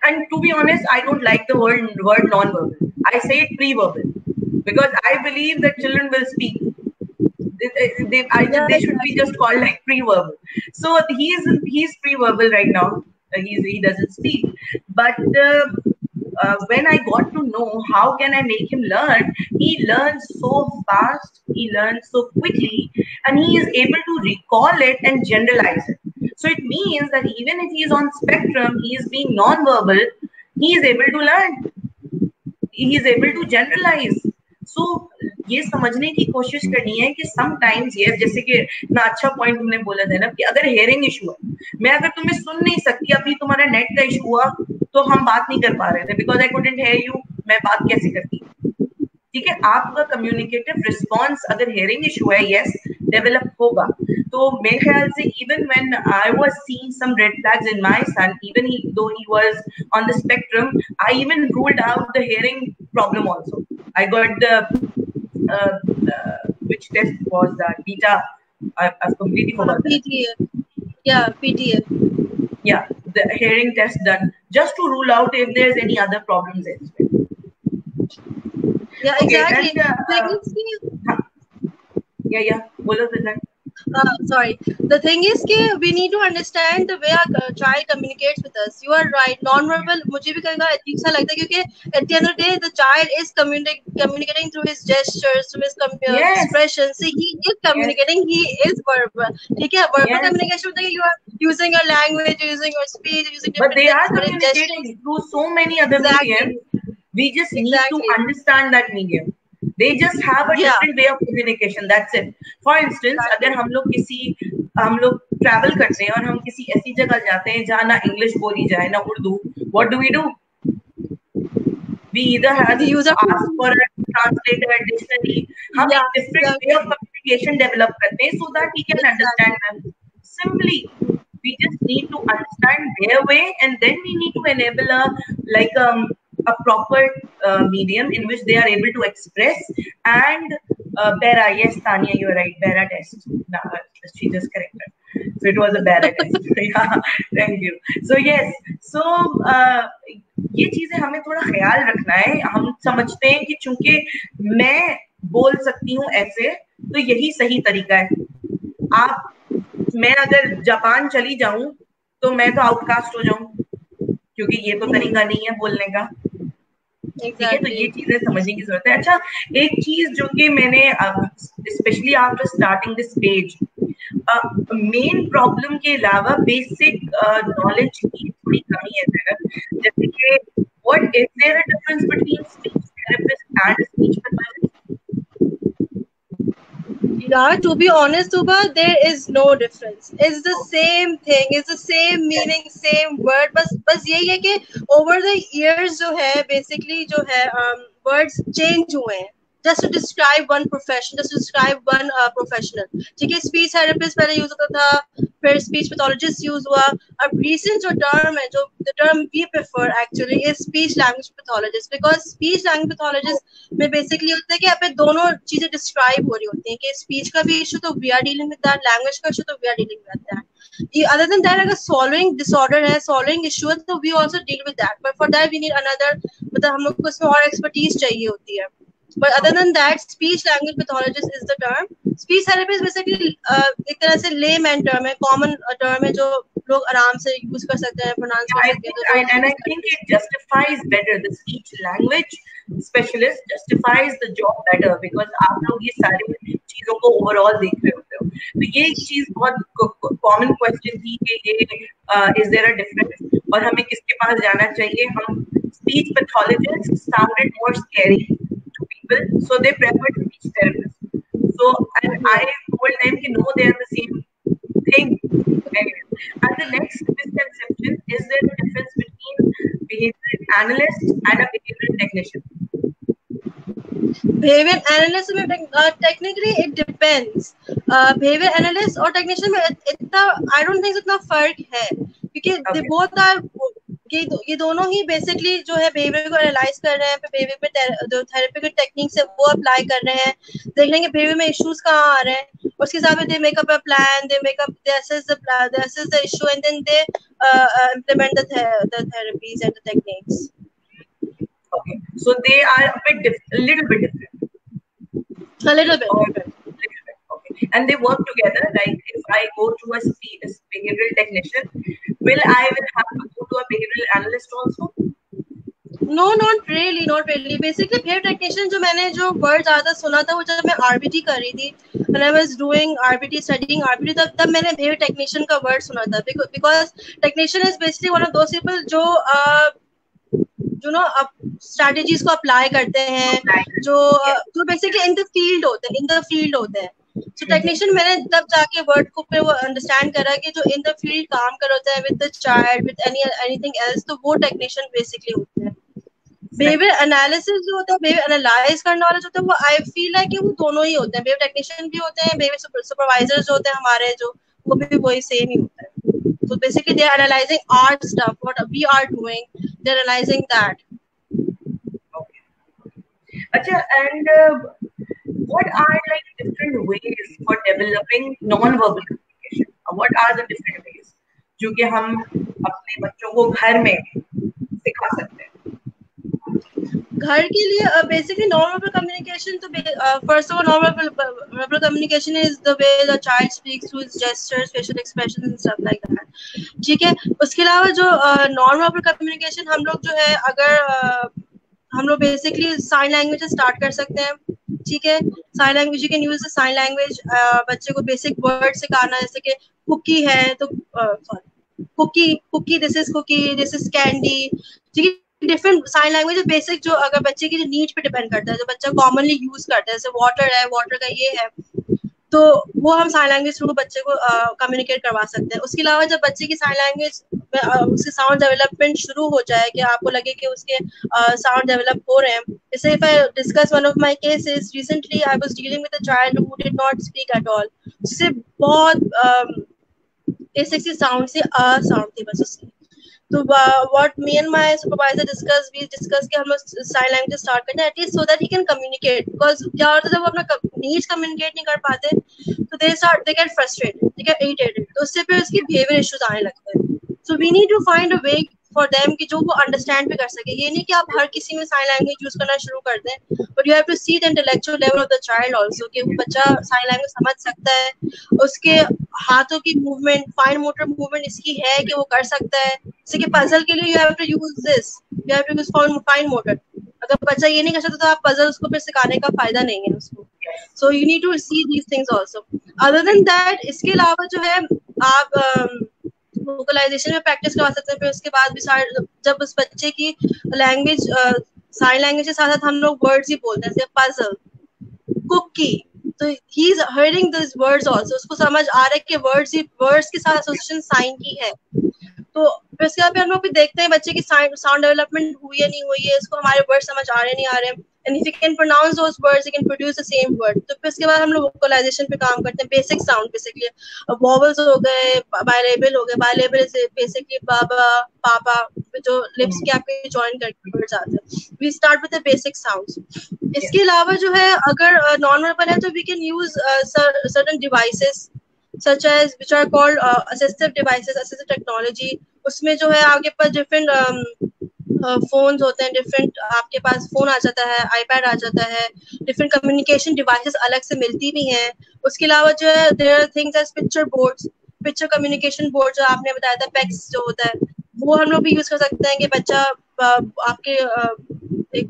and to be honest, I don't like the word non-verbal. I say it pre-verbal because I believe that children will speak. They should be just called like pre-verbal. So he's pre-verbal right now. He doesn't speak, but when I got to know how can I make him learn, he learns so fast, he learns so quickly, and he is able to recall it and generalize it. So it means that even if he is on spectrum, he is being non-verbal, he is able to learn, he is able to generalize. So ये समझने की कोशिश करनी है कि sometimes ये, जैसे कि ना अच्छा पॉइंट तुमने बोला था ना कि अगर हेयरिंग इशू है, मैं अगर तुम्हें सुन नहीं सकती, अभी तुम्हारा नेट का इशू हुआ तो हम बात नहीं कर पा रहे थे because I couldn't hear you, मैं बात कैसे करती? ठीक है, आपका कम्युनिकेटिव रिस्पॉन्स अगर हेयरिंग इशू है, यस डेवलप होगा। तो मेरे ख्याल से even when I was seeing some red flags in my son, even though he was on the spectrum, I even ruled out the hearing problem also. I got which test was that? Beta. I've completely forgot that. PTA. Yeah, PTA. Yeah, the hearing test done just to rule out if there's any other problems as well. Yeah, Okay, exactly. And yeah. Bolo Siddharth. Sorry. The thing is कि we need to understand the way our child communicates with us. You are right. Non-verbal मुझे भी कहीं अजीब सा लगता है क्योंकि at the end of the day the child is communicating through his gestures, through his expressions. See, he is communicating. He is verbal. ठीक है? Verbal communication होता है you are using your language, using your speech, using different. But they are communicating through so many other mediums. We just need to understand that medium. They just have a different way of communication. That's it. For instance, अगर हम लोग travel करते हैं और हम किसी ऐसी जगह जाते हैं जहाँ ना English बोली जाए ना Urdu, what do? We either have to ask for a translator, a dictionary. हम एक different way of communication develop करते हैं so that we can understand them. Simply, we just need to understand their way, and then we need to enable a proper medium in which they are able to express. And BERA, yes, Tanya, you are right, BERA test. No, she just corrected. So it was a BERA test. Yeah, thank you. So yes, so ये चीजें हमें थोड़ा ख्याल रखना है। हम समझते हैं कि चूंकि मैं बोल सकती हूँ ऐसे तो यही सही तरीका है। मैं अगर जापान चली जाऊं तो मैं तो आउटकास्ट हो जाऊं क्योंकि ये तो तरीका नहीं है बोलने का। ठीक है, तो ये चीजें समझने की जरूरत है। अच्छा, एक चीज जो कि मैंने specially after starting this page, main problem के अलावा बेसिक नॉलेज की थोड़ी कमी है। जैसे कि what is there a difference between speech therapist and speech pathologist? Yeah, to be honest, Tuba, there is no difference. It's the same thing. It's the same meaning, same word. बस यही है कि over the years जो है basically जो है words change हुए हैं just to describe one profession, just to describe one professional. ठीक है, speech therapist पहले use होता था फिर स्पीच पैथोलॉजिस्ट यूज हुआ। अब रिसेंट जो टर्म है, जो the term we prefer actually is speech language pathologist, because speech language pathologist में बेसिकली होता है कि यहाँ पे दोनों चीजें डिस्क्राइब हो रही होती हैं कि स्पीच का भी इशू तो we are dealing with that, language का इशू तो we are dealing with that. Other than that अगर सॉल्विंग डिसऑर्डर है, सॉल्विंग इशू है, तो we also deal with that, but for that we need another, मतलब हम लोग को इसमें और एक्सपर्टीज चाहिए होती है। But other than that, speech language pathologist is the term. Speech therapist basically एक तरह से layman term है, common term है जो लोग आराम से use कर सकते हैं, pronounce कर सकते हैं। And I think it justifies better, the speech language specialist justifies the job better, because आप लोग ये सारी चीजों को overall देख रहे होते हो। तो ये एक चीज बहुत common question थी कि ये is there a difference और हमें किसके पास जाना चाहिए। हम speech pathologists sounded more scary to people, so they preferred speech therapists. So and I told them कि no, they are the same thing. Anyway, and the next misconception is there a difference between behavioral analyst and a behavioral technician? Behavior analyst में technically it depends. Behavior analyst और technician में इतना I don't think इतना फर्क है, क्योंकि they both are ये दोनों ही बेसिकली जो है बिहेवियर को एनालाइज कर रहे हैं, फिर बिहेवियर पे जो थेरेपी की टेक्निक्स है वो अप्लाई कर रहे हैं, देख लेंगे बिहेवियर में इश्यूज कहाँ आ रहे हैं, उसके हिसाब से they make up a plan, they make up, they assess the plan, they assess the issue and then they implement the therapies and the techniques. Okay, so they are a little bit different. A little bit. Okay, and they work together. Like if I go to a behavioral technician, will I have to go to a behavioral analyst also? No, not really, not really. Basically, behavior technician जो मैंने जो word ज़्यादा सुना था वो जब मैं RBT कर रही थी, when I was doing RBT, studying RBT, तब मैंने behavior technician का word सुना था, because technician is basically one of those people जो strategies को apply करते हैं, जो basically in the field होते हैं, So technician मैंने तब जाके word को पे वो understand करा कि जो in the field काम कर होता है with the child, with anything else, तो वो technician basically होते हैं। Behavior analysis जो होता है, behavior analyze करने वाले जो होते हैं, वो I feel like कि वो दोनों ही होते हैं, behavior technician भी होते हैं, behavior supervisors जो होते हैं हमारे, जो वो भी वही same ही होता है। So basically they are analyzing our stuff, what we are doing, they are analyzing that. Okay. Achha, and what are like different ways for developing non-verbal communication? What are the different ways जो कि हम अपने बच्चों को घर में सिखा सकते हैं? घर के लिए basically non-verbal communication, तो first of all non-verbal communication is the way the child speaks through his gestures, facial expressions and stuff like that. ठीक है, उसके अलावा जो non-verbal communication हम लोग जो है, अगर हम लोग basically sign language start कर सकते हैं, ठीक है, sign language you can use the sign language, बच्चे को basic word सिखाना, जैसे कि cookie है तो cookie, this is cookie, this is candy, ठीक है, डिफरेंट साइन लैंग्वेज बेसिक जो अगर बच्चे की नीड पे डिपेंड करता है, जो बच्चा कॉमनली यूज करता है, जैसे वाटर है, वाटर का ये है, तो वो हम साइन लैंग्वेज थ्रू बच्चे को कम्युनिकेट करवा सकते हैं। उसके अलावा जब बच्चे की साइन लैंग्वेज उसके साउंड डेवलपमेंट शुरू हो जाए, कि आपको लगे कि उसके साउंड डेवलप हो रहे हैं, जैसे if I discuss one of my cases, recently I was dealing with a child who did not speak at all, उससे बहुत A6 साउंड से अ साउंड थी बस उसकी। तो what me and my supervisor discussed, we discussed कि हम लोग sign language start करते हैं, at least so that he can communicate, because क्या होता है जब वो अपना needs communicate नहीं कर पाते तो they get frustrated, they get irritated, तो उससे फिर उसकी behavior issues आने लगते हैं। So we need to find a way for them कि जो वो understand भी कर सके। ये नहीं कि आप हर किसी में sign language use करना शुरू कर दें, but you have to see the intellectual level of the child also, कि वो बच्चा sign language समझ सकता है, उसके हाथों की movement, fine motor movement इसकी है कि वो कर सकता है, जैसे कि पजल के लिए you have to use this, you have to use fine motor। अगर बच्चा ये नहीं कर सकता तो आप पजल उसको फिर सिखाने का फायदा नहीं है उसको। So you need to see these things also. Other than that, इसके अलावा जो है आप वोकलाइजेशन में प्रैक्टिस करवा सकते हैं। फिर उसके बाद भी जब उस बच्चे की लैंग्वेज साइन लैंग्वेज के साथ साथ हम लोग वर्ड्स ही बोलते हैं, जैसे पजल, कुकी, तो he is hearing this words also, उसको समझ आ रहा है कि वर्ड्स के साथ एसोसिएशन साइन की है। तो फिर उसके बाद हम लोग भी देखते हैं बच्चे की साउंड डेवलपमेंट हुई है नहीं हुई है, इसको हमारे वर्ड समझ आ रहे नहीं आ रहे, and if you can pronounce those words, you can produce the same word. तो फिर उसके बाद हम लोग vocalization पे काम करते हैं, basic sound basically, vowels हो गए, bilabial हो गए, bilabial से basically बाबा, पापा, जो lips के आपके join करके words आते हैं. We start with the basic sounds. इसके अलावा जो है अगर non-verbal है तो we can use certain devices such as which are called assistive devices, assistive technology. उसमें जो है आपके पास different फोन्स होते हैं, डिफरेंट आपके पास फोन आ जाता है, आईपैड आ जाता है, डिफरेंट कम्युनिकेशन डिवाइसेस अलग से मिलती भी हैं. उसके अलावा जो है there are things as picture boards, picture communication board जो आपने बताया था, पेक्स जो होता है, वो हम लोग भी यूज कर सकते हैं कि बच्चा आपके एक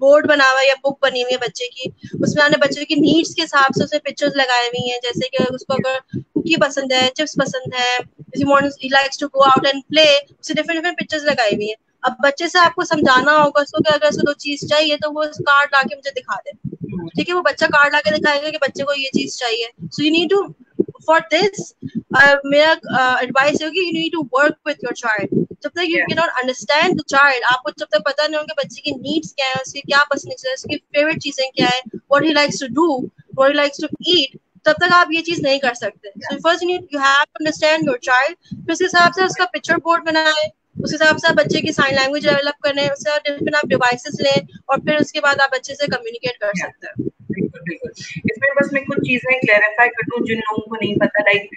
बोर्ड बना हुआ है या बुक बनी हुई है बच्चे की, उसमें आपने बच्चे की नीड्स के हिसाब से उसमें पिक्चर्स लगाई हुई हैं, जैसे कि उसको अगर कुकी पसंद है, चिप्स पसंद है, he likes to go out and play, उसे डिफरेंट पिक्चर्स लगाई हुई हैं. अब बच्चे से आपको समझाना होगा उसको कि अगर उसको 2 चीज चाहिए तो वो कार्ड ला के मुझे दिखा दे, ठीक है, वो बच्चा कार्ड ला के दिखाएगा कि बच्चे को ये चीज चाहिए. So you need to for this मेरा एडवाइस होगी, you need to work with your child. जब तक you can not understand the child, आपको जब तक पता नहीं होगा बच्चे की नीड्स क्या है, उसकी क्या पसंद है, उसकी फेवरेट चीजें क्या है, what he likes to do, what he likes to eat, तब तक आप ये चीज नहीं कर सकते. So first you have to understand your child, फिर उस हिसाब से उसका पिक्चर बोर्ड बनाए, उस हिसाब से आप बच्चे की साइन लैंग्वेज डेवलप करने, उससे डिफरेंट आप डिवाइसेस लें और फिर उसके बाद आप बच्चे से कम्युनिकेट कर सकते हैं. बिल्कुल बिल्कुल. इसमें बस मैं कुछ चीजें क्लैरिफाई कर दूं जिन लोगों को नहीं पता. लाइक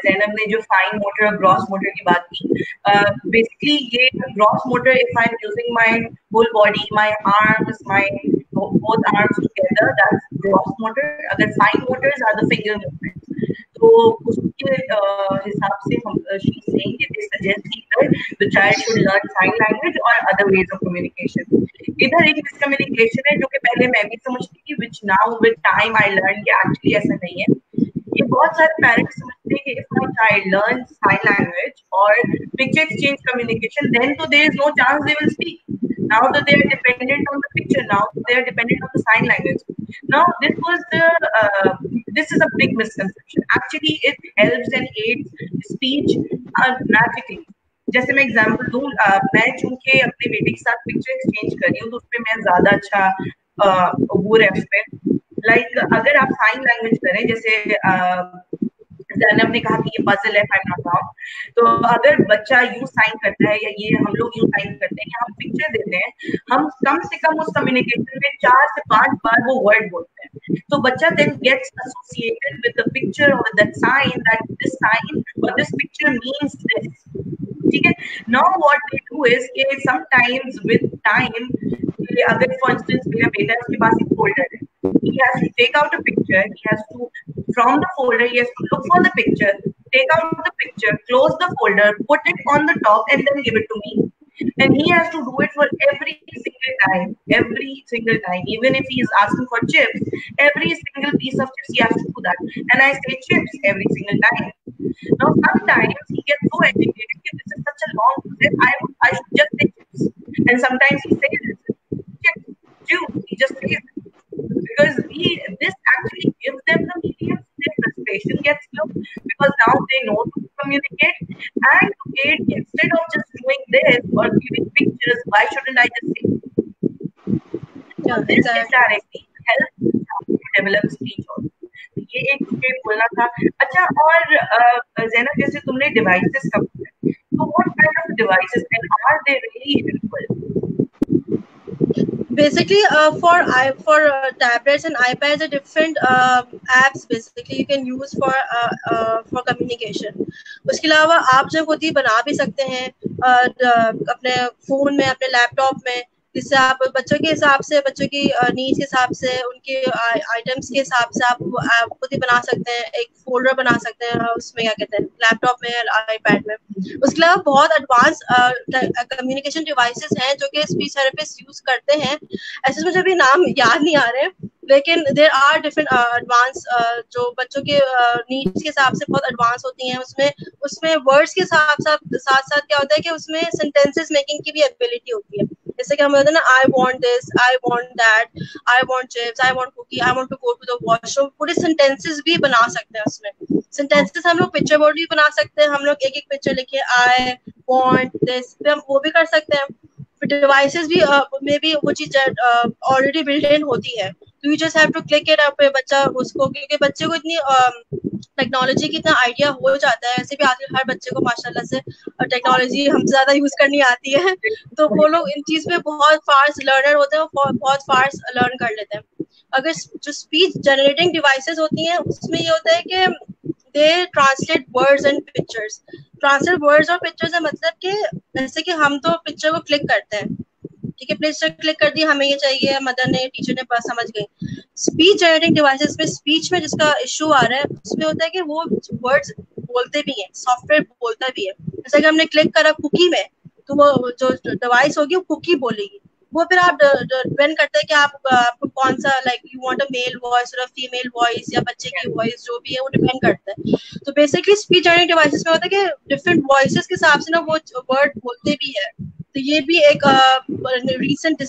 ज़ैनब ने जो फाइन मोटर और ग्रॉस मोटर की बात की, बेसिकली ये gross motor, if I am using my whole body, my arms, my both arms together, that's gross motor. अगर fine motors are the finger movement, तो उसके हिसाब से हम शी इज सेइंग कि they suggest that the child should learn sign language और other ways of communication. इधर एक मिसकम्युनिकेशन है जो कि पहले मैं भी समझती थी, which now with time I learn कि एक्चुअली ऐसा नहीं है. ये बहुत सारे पेरेंट्स समझते हैं कि if my child learn sign language और पिक्चर एक्सचेंज कम्युनिकेशन, then तो there is no chance they will speak. Now that they are dependent on the picture, now they are dependent on the sign language. Now this is a big misconception. Actually it helps and aids speech magically. जैसे मैं example दूं, मैं चूंकि अपने बेटे के साथ picture exchange कर रही हूँ तो उसमें मैं ज्यादा अच्छा वो है उस पे. लाइक अगर आप साइन लैंग्वेज करें, जैसे ज़ैनब ने कहा कि ये पजल है, आई एम नॉट रॉन्ग, तो अगर बच्चा यू साइन करता है या ये हम लोग यू साइन करते हैं या हम पिक्चर देते हैं, हम कम से कम उस कम्युनिकेशन में 4 से 5 बार वो वर्ड बोलते हैं. तो बच्चा then gets associated with the picture or that sign, that this sign or this picture means this. ठीक है. Now what they do is कि sometimes with time, अगर for instance मेरा बेटा है, उसके पास एक फोल्डर है, he has to take out a picture, he has to, from the folder, he has to look for the picture, take out the picture, close the folder, put it on the top and then give it to me. And he has to do it for every single time, even if he is asking for chips, every single piece of chips he has to do that. And I say chips every single time. Now sometimes he gets so agitated that this is such a long process, I should just say chips. And sometimes he says chips, juice, he just says it. Because this actually gives them the medium, their frustration gets low, because now they know to communicate. And instead of just doing this or giving pictures, why shouldn't I just say? So this indirectly helps to develop speech also. ये एक मुझे बोलना था. अच्छा, और ज़ैनब जैसे तुमने devices का बोला, तो what kind of devices and are they really helpful? Basically for tablets and iPads are different apps basically you can use for communication. उसके अलावा आप जो खुद ही बना भी सकते हैं अपने फोन में, अपने लैपटॉप में, जिससे आप बच्चों के हिसाब से, बच्चों की नीड्स के हिसाब से, उनके आइटम्स के हिसाब से आप खुद ही बना सकते हैं. एक फोल्डर बना सकते हैं उसमें, क्या कहते हैं, लैपटॉप में, आईपैड में. उसके अलावा बहुत एडवांस कम्युनिकेशन डिवाइसेस हैं जो कि स्पीच थेरेपिस्ट यूज करते हैं. ऐसे मुझे अभी नाम याद नहीं आ रहे, लेकिन देयर आर डिफरेंट एडवांस जो बच्चों के नीड्स के हिसाब से बहुत एडवांस होती हैं. उसमें वर्ड्स के साथ साथ क्या होता है कि उसमें सेंटेंसेस मेकिंग की भी एबिलिटी होती है. जैसे कि हम बोलते हैं ना, I want this, I want that, I want chips, I want cookie, I want to go to the washroom. पूरे सेंटेंसेस भी बना सकते हैं उसमें. सेंटेंसेस हम लोग पिक्चर बोर्ड भी बना सकते हैं. हम लोग एक एक पिक्चर लिखे, आई वांट दिस, हम वो भी कर सकते हैं. डिवाइसेस भी मे बी वो चीज ऑलरेडी बिल्ट इन होती है, तो you just have to click it up, बच्चा उसको, क्योंकि बच्चे को इतनी टेक्नोलॉजी की इतना आइडिया हो जाता है, ऐसे भी आजकल हर बच्चे को माशाल्लाह से टेक्नोलॉजी हमसे ज्यादा यूज करनी आती है, तो वो लोग इन चीज में बहुत फास्ट लर्नर होते हैं, बहुत फास्ट लर्न कर लेते हैं। अगर जो स्पीच जनरेटिंग डिवाइसेस होती हैं उसमें ये होता है कि they translate words and pictures. Translate words और पिक्चर्स है मतलब कि जैसे कि हम तो पिक्चर को क्लिक करते हैं, ठीक है, पिक्चर क्लिक कर दी, हमें ये चाहिए, मदर ने, टीचर ने, बस समझ गई। स्पीच जनरेटिंग डिवाइसेस में स्पीच में जिसका इशू आ रहा है उसमें होता है कि वो वर्ड्स बोलते भी हैं, सॉफ्टवेयर बोलता भी है। जैसे कि हमने क्लिक करा कुकी में, तो वो जो डिवाइस होगी वो कुकी बोलेगी। वो फिर आप डिपेंड करता है कि आपको कौन सा, like you want a male voice और फीमेल वॉइस या बच्चे की वॉइस, जो भी है वो डिपेंड करता है। तो बेसिकली स्पीच जनरेटिंग डिवाइसेस में होता है कि डिफरेंट वॉइसेस के हिसाब से ना वो वर्ड बोलते भी है। तो ये भी एक रिसेंट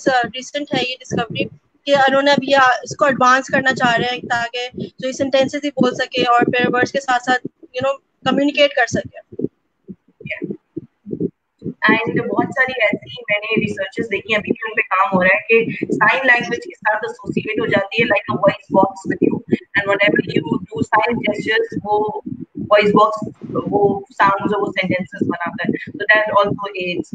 है ये डिस्कवरी कि उन्होंने अभी इसको एडवांस करना चाह रहे हैं ताकि जो सेंटेंसेस ही बोल सके और फिर वर्ड्स के साथ साथ कम्युनिकेट कर सके। एंड बहुत सारी ऐसी मैंने रिसर्चेस देखी, अभी भी उन पे काम हो रहा है कि साइन लैंग्वेज के साथ एसोसिएट हो जाती है like a voice box with you, and whatever you do sign gestures, वो वॉइस बॉक्स वो साउंड्स और वो सेंटेंसेस बनाता है, so that also aids.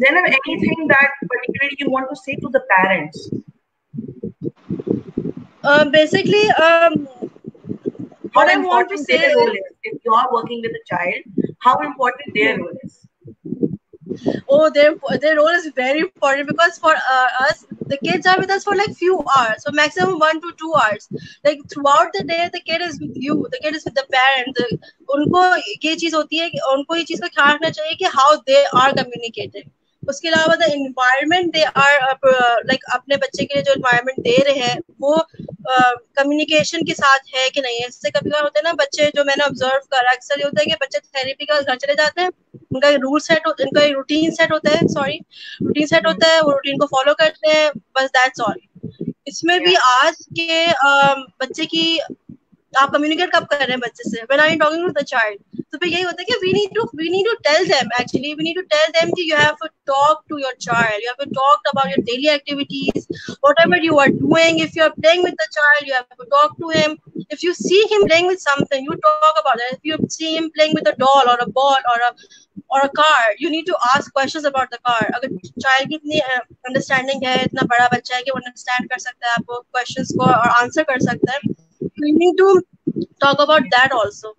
Zainab, anything that particularly you want to say to the parents? Basically, how important their role is. If you are working with a child, how important their role is? Oh, their role is very important, because for us, the kids are with us for like few hours, so maximum 1 to 2 hours. Like throughout the day, the kid is with you, the kid is with the parent. उनको ये चीज होती है कि उनको ये चीज का ख्याल रखना चाहिए कि how they are communicating. उसके अलावा the environment they are like अपने बच्चे के लिए जो इन्वायरमेंट दे रहे हैं वो कम्युनिकेशन के साथ है कि नहीं है। इससे कभी कभार होता है ना, बच्चे जो मैंने ऑब्जर्व करा अक्सर ये होता है कि बच्चे थेरेपी का घर चले जाते हैं, उनका रूल सेट इनका रूटीन सेट होता है, रूटीन सेट होता है, वो रूटीन को फॉलो करते हैं, बस दैट्स ऑल। इसमें भी आज के बच्चे की आप कम्युनिकेट कब कर रहे हैं बच्चे से, when are you talking to the child, तो फिर यही होता है कि we need to tell them, actually we need to tell them कि you have to talk to your child, you have to talk about your daily activities, whatever you are doing, if you are playing with the child, you have to talk to him, if you see him playing with something, you talk about it. If you see him playing with a doll or a ball or a car, you need to ask questions about the car. अगर child की इतनी understanding है, इतना बड़ा बच्चा है कि वो understand कर सकता है आपको questions को और answer कर सकता है, you need to talk about that also.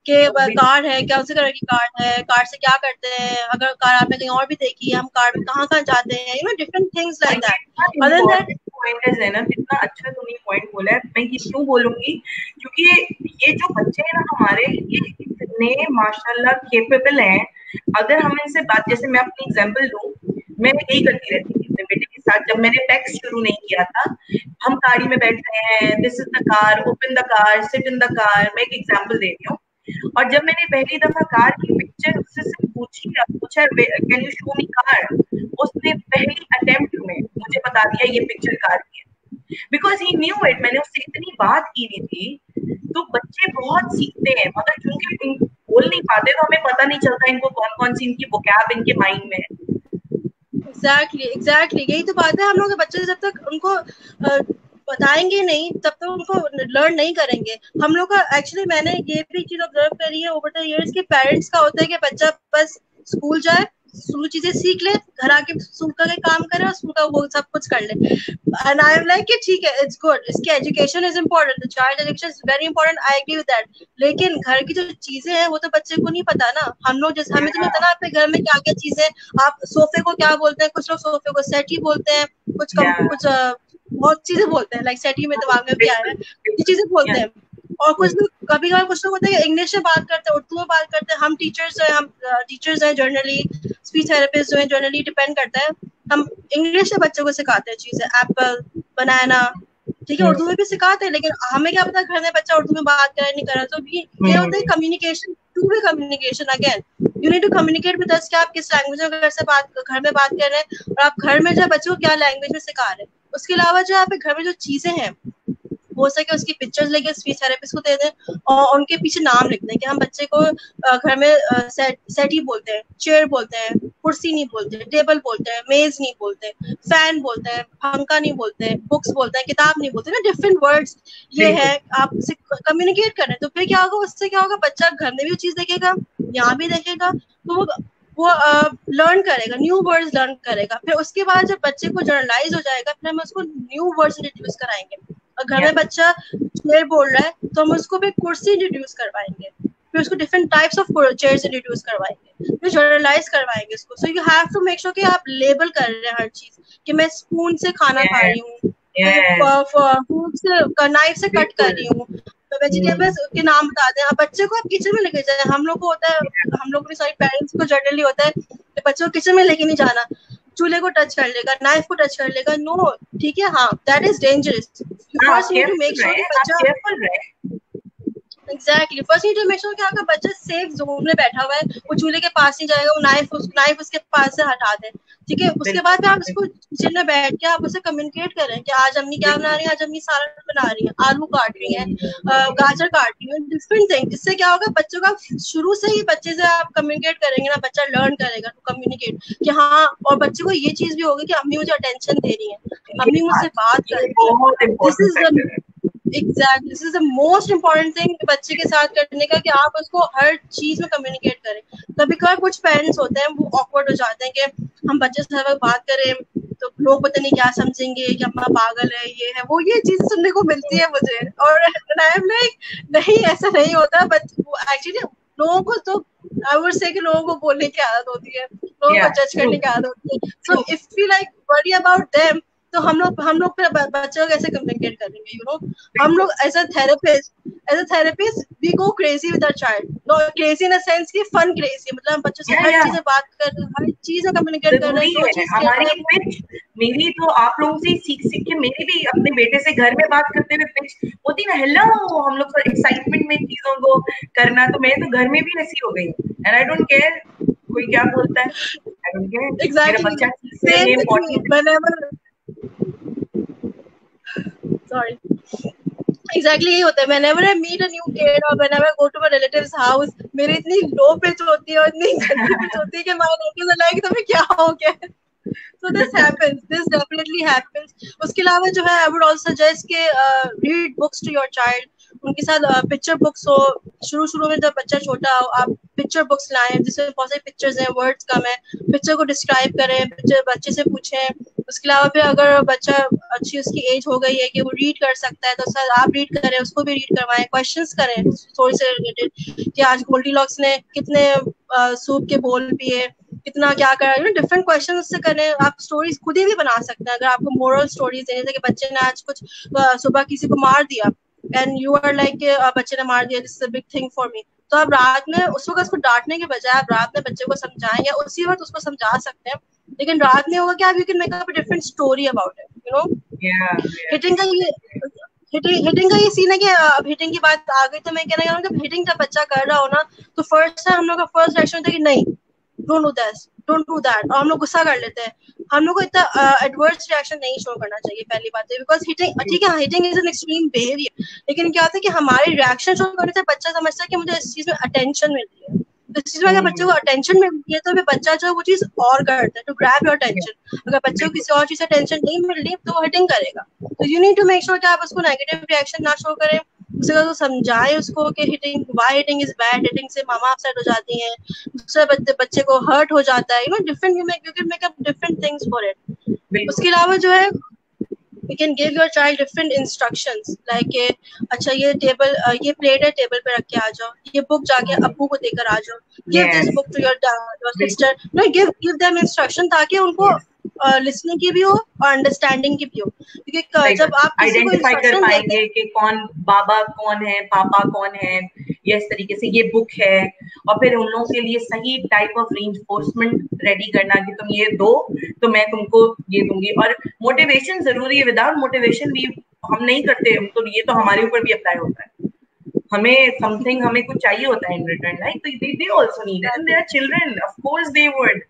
कि कार है, क्या उसी तरह की कार है, कार से क्या करते हैं, अगर कार आपने कहीं और भी देखी है, हम कार में कहाँ कहाँ जाते हैं, different things like that. Other than that, point है ज़ैनब, कितना अच्छा तुमने पॉइंट बोला है। मैं ये क्यों बोलूंगी, क्योंकि ये जो बच्चे हैं ना हमारे, ये इतने माशाल्लाह केपेबल हैं। अगर हम इनसे बात, जैसे मैं अपनी एग्जांपल दूं, मैं यही करती रहती थी अपने बेटे के साथ। जब मैंने टेक्स्ट शुरू नहीं किया था, हम गाड़ी में बैठ रहे हैं, this is the car, open the car, sit in the car, मैं एक एग्जांपल दे रही हूँ। और जब मैंने पहली दफा कार की पिक्चर उससे सिर्फ पूछा can you show me car, उसने पहली अटेम्प्ट में मुझे बता दिया ये पिक्चर कार की है, बिकॉज ही न्यू इट। मैंने उससे इतनी बात की हुई थी। तो बच्चे बहुत सीखते हैं, मगर क्योंकि बोल नहीं पाते तो हमें पता नहीं चलता इनको कौन कौन सी इनकी वोकैब इनके माइंड में है। एग्जैक्टली यही तो बात है। हम लोग के बच्चे जब तक उनको बताएंगे नहीं तब तक उनको लर्न नहीं करेंगे। हम लोग का एक्चुअली मैंने ये भी चीज ऑब्जर्व करी है ओवर द इयर्स के पेरेंट्स का होता है कि बच्चा बस स्कूल जाए, स्कूल चीजें सीख ले, घर आके स्कूल का काम करे और स्कूल का वो सब कुछ कर ले। एंड आई एम लाइक कि ठीक है, इट्स गुड, इसकी education is important, the child education is very important, I agree with that. लेकिन घर की जो चीजें हैं वो तो बच्चे को नहीं पता ना। हम लोग जैसे हमें तो नहीं पता ना आपके घर में क्या क्या चीजें, आप सोफे को क्या बोलते हैं, कुछ लोग सोफे को सेटी बोलते हैं, कुछ बहुत चीजें बोलते हैं, लाइक सेटी में दिमाग में भी आ रहा है, ये चीजें बोलते हैं। और कुछ लोग कभी कभार कुछ लोग होते हैं इंग्लिश में बात करते हैं, उर्दू में बात करते हैं। हम टीचर्स हैं जनरली, स्पीच थेरेपिस्ट जो है जनरली डिपेंड करता है, हम इंग्लिश से बच्चों को सिखाते हैं चीजें, एप्पल, बनाना, ठीक है, उर्दू में भी सिखाते हैं, लेकिन हमें क्या पता घर में बच्चा उर्दू में बात करे नहीं करे। तो ये होता है communication, two way communication. Again you need to communicate with us कि आप किस लैंग्वेज में घर में बात कर रहे हैं और आप घर में जो बच्चों को क्या लैंग्वेज में सिखा रहे हैं। उसके अलावा जो आप घर में जो चीजें हैं हो सके उसकी पिक्चर्स लेके स्पीच थेरेपिस्ट को दे दें और उनके पीछे नाम लिख दें कि हम बच्चे को घर में सेटी बोलते हैं, चेयर बोलते हैं, कुर्सी नहीं बोलते, टेबल बोलते हैं, मेज नहीं बोलते, फैन बोलते हैं, पंखा नहीं बोलते, बुक्स बोलते हैं, किताब नहीं बोलते ना, डिफरेंट वर्ड्स ये है। आप कम्युनिकेट कर रहे हैं तो फिर क्या होगा, उससे क्या होगा, बच्चा घर में भी चीज देखेगा, यहाँ भी देखेगा, तो वो लर्न करेगा, न्यू वर्ड्स लर्न करेगा। फिर उसके बाद जब बच्चे को जर्नलाइज हो जाएगा, फिर हम उसको न्यू वर्ड्स इंट्रोड्यूस कराएंगे। और घर में बच्चा चेयर बोल रहा है तो हम उसको फिर कुर्सी इंट्रोड्यूस करवाएंगे, फिर उसको different types of chairs introduce करवाएंगे, फिर जर्नलाइज करवाएंगे उसको। So you have to make sure कि आप लेबल कर रहे हैं हर चीज, कि मैं स्पून से खाना खा रही हूँ, फूड से नाइफ से कट कर रही हूँ, तो वेजिटेबल्स के नाम बता दें। अब बच्चे को आप किचन में लेके जाए, हम लोग को होता है, हम लोग सारे पेरेंट्स को जनरली होता है कि बच्चों को किचन में लेके नहीं जाना, चूल्हे को टच कर लेगा, नाइफ को टच कर लेगा, नो, ठीक है, हाँ, that is dangerous. First need to make sure कि बच्चा exactly first need to make sure कि आपका बच्चा सेफ जोन में बैठा हुआ है, वो चूल्हे के पास नहीं जाएगा, वो नाइफ उसके पास से हटा दे, ठीक है। उसके बाद में आप उसको किचन में बैठ के आप उसे कम्युनिकेट करें कि आज अम्मी क्या बना रही है, आज अम्मी सालन बना रही है, आलू काट रही है, गाजर काट रही है, डिफरेंट थिंग। इससे क्या होगा, बच्चों का शुरू से ही बच्चे से आप कम्युनिकेट करेंगे ना, बच्चा लर्न करेगा टू कम्युनिकेट कि हाँ, और बच्चे को ये चीज भी होगी कि अम्मी मुझे अटेंशन दे रही है, अम्मी मुझसे बात कर रही है। This is exactly this is the most important thing बच्चे के साथ करने का, कि आप उसको हर चीज में कम्युनिकेट करें। कभी कभार कुछ पेरेंट्स होते हैं वो ऑकवर्ड हो जाते हैं कि हम बच्चे से हर वक्त बात करें तो लोग पता नहीं क्या समझेंगे कि अम्मा पागल है, ये है वो, ये चीज सुनने को मिलती है मुझे। और नहीं, ऐसा नहीं होता, बट एक्चुअली लोगों को तो आई वुड से कि लोगों को बोलने की आदत होती है, लोगों को जज करने की आदत होती है। So if we like worry about them, तो हम लोग फिर बच्चों को कैसे कम्युनिकेट करेंगे, यू नो। हम लोग as a therapist we go crazy with our child, no crazy in a sense कि फन क्रेजी, मतलब हम बच्चों से हर चीज में बात कर रहे हैं, हर चीज में कम्युनिकेट कर रहे हैं, जो चीज हमारी पिच, मेरी तो आप लोगों से सीख के मेरी भी अपने बेटे से घर में बात करते हुए पिच होती ना, हेलो, हम लोग एक्साइटमेंट में चीजों को करना, तो मैं तो घर में भी ऐसी हो गई, एंड आई डोंट केयर कोई क्या बोलता है, आई डोंट केयर, मेरा बच्चा सीखे, ये इम्पोर्टेंट। Sorry. Exactly यही होता है। Whenever I meet a new kid or whenever I go to my relative's house, मेरी इतनी low pitch होती है और इतनी गंदी pitch होती है कि my relatives are like तुम्हें क्या हो गया? So this happens. This definitely happens. उसके अलावा जो है, I would also suggest कि read books to your child. उनके साथ पिक्चर बुक्स हो, शुरू में जब बच्चा छोटा हो आप पिक्चर बुक्स लाएं जिसमें बहुत सारी पिक्चर्स हैं, वर्ड्स कम है, पिक्चर को डिस्क्राइब करें, पिक्चर बच्चे से पूछें। उसके अलावा फिर अगर बच्चा अच्छी उसकी एज हो गई है कि वो रीड कर सकता है तो सर आप रीड करें, उसको भी रीड करवाएं, क्वेश्चंस करें स्टोरी से रिलेटेड कि आज गोल्डीलॉक्स ने कितने सूप के बोल पिए, कितना क्या कर रहा है, डिफरेंट क्वेश्चन उससे करें। आप स्टोरीज खुद ही भी बना सकते हैं अगर आपको मोरल स्टोरीज देने थे कि बच्चे ने आज कुछ सुबह किसी को मार दिया एंड यू आर लाइक बच्चे ने मार दिया, this is a big thing for me, तो आप रात में उस वक्त उसको डांटने के बजाय आप रात में बच्चे को समझाएं या उसी वक्त उसको समझा सकते हैं, लेकिन रात में होगा क्या, you can make up a different story about it, you know. Hitting का ये सीन है कि अब हिटिंग की बात आ गई तो मैं कहना चाहूँगा जब हिटिंग का बच्चा कर रहा हो ना तो फर्स्ट हम लोग का फर्स्ट रिएक्शन होता है कि नहीं, don't do this, don't do that, और हम लोग गुस्सा कर लेते हैं। हम लोग को इतना एडवर्स रिएक्शन नहीं शो करना चाहिए पहली बात है, बिकॉज हिटिंग ठीक है, hitting is an extreme behaviour, लेकिन क्या होता है कि हमारे रिएक्शन शो करने से बच्चा समझता है कि मुझे इस चीज में अटेंशन मिल रही है, तो इस चीज में अगर बच्चे को अटेंशन मिलती है तो फिर बच्चा जो वो चीज और करता है टू ग्रैब योर अटेंशन। अगर बच्चे को किसी और चीज से अटेंशन नहीं मिल रही तो वो हिटिंग करेगा, तो you need to make sure कि आप उसको नेगेटिव रिएक्शन ना शो करें, उसको तो समझाएं उसको कि hitting, why hitting is bad, hitting से मामा अपसेट हो जाती हैं, दूसरे बच्चे को हर्ट हो जाता है, you know, different you can make up different things for it. उसके अलावा जो है you can give your child different instructions like अच्छा ये टेबल ये प्लेट है, टेबल पे रख के आ जाओ, ये बुक जाके अब्बू को देकर आ जाओ, give this book to your sister, no, give them instruction ताकि उनको लिसनिंग की भी हो और अंडरस्टैंडिंग की भी हो, क्योंकि जब आप किसी को इंस्ट्रक्शन कर पाएंगे कि कौन बाबा कौन है, पापा कौन है, ये इस तरीके से ये बुक है, और फिर उन लोगों के लिए सही टाइप ऑफ रीइंफोर्समेंट रेडी करना कि तुम ये दो तो मैं तुमको ये दूंगी, और मोटिवेशन जरूरी है, विदाउट मोटिवेशन भी हम नहीं करते, तो ये तो हमारे ऊपर भी अप्लाई होता है, हमें समथिंग हमें कुछ चाहिए होता है in return, like they also need it and they are children, of course they would,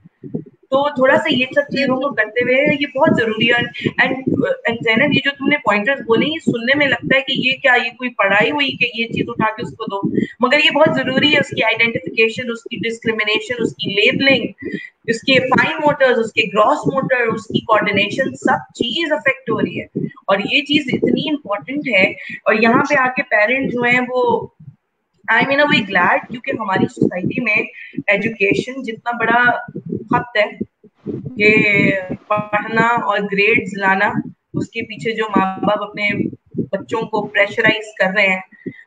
तो थोड़ा सा ये सब चीजों को करते हुए ये बहुत जरूरी है। एंड जैनब, ये जो तुमने पॉइंटर्स बोले, ये सुनने में लगता है कि ये क्या, ये कोई पढ़ाई हुई कि ये चीज उठा के उसको दो, मगर ये बहुत जरूरी है। उसकी आइडेंटिफिकेशन, उसकी डिस्क्रिमिनेशन, उसकी लेबलिंग, उसके फाइन मोटर्स, उसके ग्रॉस मोटर, उसकी कोऑर्डिनेशन, सब चीज अफेक्ट हो रही है। और ये चीज इतनी इंपॉर्टेंट है। और यहाँ पे आके पेरेंट जो है वो, आई मीन वी ग्लैड, क्योंकि हमारी सोसाइटी में एजुकेशन जितना बड़ा खत है कि पढ़ना और ग्रेड्स लाना, उसके पीछे जो माँ बाप अपने बच्चों को प्रेशराइज कर रहे हैं,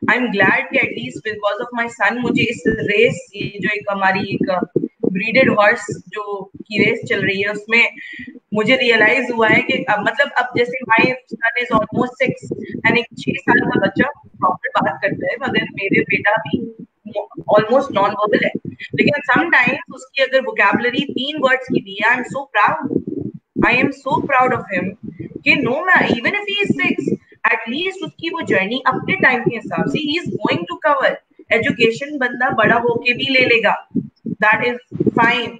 आई एम ग्लैड कि एटलीस्ट बिकॉज ऑफ माई सन मुझे इस रेस, ये जो एक हमारी एक ब्रीडेड हॉर्स जो की रेस चल रही है, उसमें मुझे रियलाइज हुआ है कि मतलब अब जैसे my son is almost 6 and एक 6 साल का बच्चा प्रॉपर बात करता है, मगर मेरे बेटा भी ऑलमोस्ट नॉन वर्बल है, लेकिन समटाइम्स उसकी अगर वोकैबुलरी 3 वर्ड्स की भी है, I am so proud of him कि नो मैं even if he is 6, at least उसकी वो जर्नी अपने टाइम के हिसाब से he is going to cover. Education बंदा बड़ा होके भी ले लेगा, दैट इज फाइन।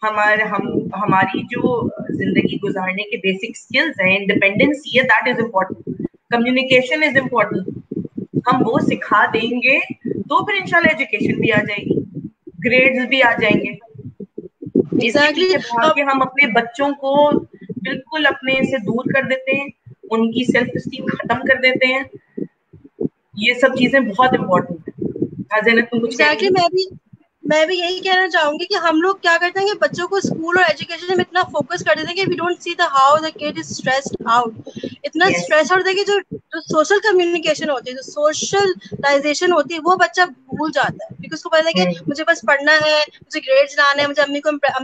हमारी जो जिंदगी गुजारने के बेसिक स्किल्स हैं, इंडिपेंडेंसी है, that is important, communication is important. हम वो सिखा देंगे तो फिर इंशाल्लाह एजुकेशन भी आ जाएगी, ग्रेड्स भी आ जाएंगे। एग्जैक्टली कि हम अपने बच्चों को बिल्कुल अपने से दूर कर देते हैं, उनकी सेल्फ एस्टीम खत्म कर देते हैं। ये सब चीजें बहुत इम्पोर्टेंट है। ज़ैनब, तुम कुछ एग्जैक्टली मैं भी यही कहना चाहूंगी कि हम लोग क्या करते हैं कि बच्चों को स्कूल और एजुकेशन में इतना फोकस कर देते हैं कि we don't see the how the kid is stressed out, इतना स्ट्रेस आउट है कि जो सोशल कम्युनिकेशन होती है, जो सोशलाइजेशन होती है, वो बच्चा भूल जाता है, क्योंकि उसको पता है कि मुझे बस पढ़ना है, मुझे ग्रेड्स लाने हैं, मुझे अम्मी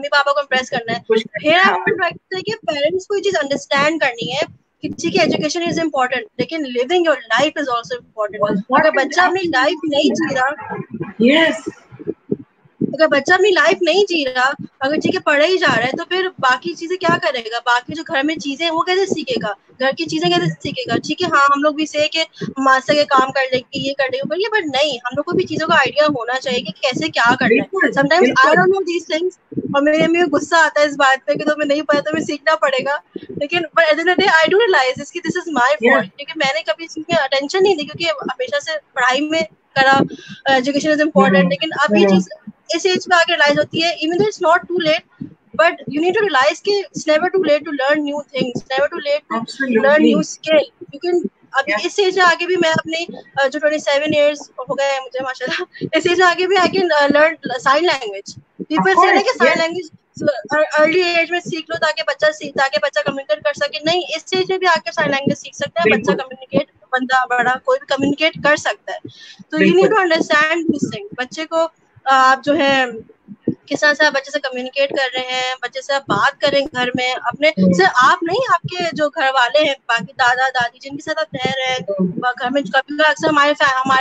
पापा को इम्प्रेस करना है। फिर आपको कि पेरेंट्स को ये चीज अंडरस्टैंड करनी है कि ठीक है एजुकेशन इज इम्पोर्टेंट, लेकिन living your life is also important. अगर बच्चा अपनी लाइफ नहीं जी रहा, अगर बच्चा अपनी लाइफ नहीं जी रहा, अगर ठीक है पढ़े ही जा रहा है, तो फिर बाकी चीजें क्या करेगा, बाकी जो घर में चीजें वो कैसे सीखेगा, घर की चीजें कैसे सीखेगा। ठीक है, हाँ हम लोग भी से कि मास्टर के काम कर लेंगे, ये कर लेंगे, बट नहीं, हम लोग को भी चीजों का आइडिया होना चाहिए कि कैसे क्या करना है। Sometimes I don't know these things, और मेरे मम्मी को गुस्सा आता है इस बात पे कि तुम्हें नहीं पता, तुम्हें सीखना पड़ेगा, लेकिन but at the end of the day I do realise this is my fault, क्योंकि मैंने कभी इस चीज में अटेंशन नहीं दी, क्योंकि हमेशा से पढ़ाई में करा, एजुकेशन इज इम्पोर्टेंट। लेकिन अब ये चीज इस एज पे आके रियलाइज होती है, even it's not too late, but you need to realise कि it's never too late to learn new things, never too late to learn new skill. क्योंकि अभी इस एज में आगे भी मैं अपने जो 27 इयर्स हो गए हैं मुझे माशाल्लाह, इस एज में आगे भी I can learn sign language. People से कि साइन लैंग्वेज अर्ली एज में सीख लो ताकि बच्चा कम्युनिकेट कर सके। नहीं, इस एज में भी आके साइन लैंग्वेज सीख सकता है बच्चा, कम्युनिकेट, बंदा बड़ा कोई भी कम्युनिकेट कर सकता है। तो you need to understand this thing. बच्चे को आप जो है किस तरह से आप बच्चे से कम्युनिकेट कर रहे हैं, बच्चे से आप बात करें घर में अपने से, आप नहीं, आपके जो घर वाले हैं, बाकी दादा दादी जिनके साथ आप रह रहे हैं घर में। कभी अक्सर हमारे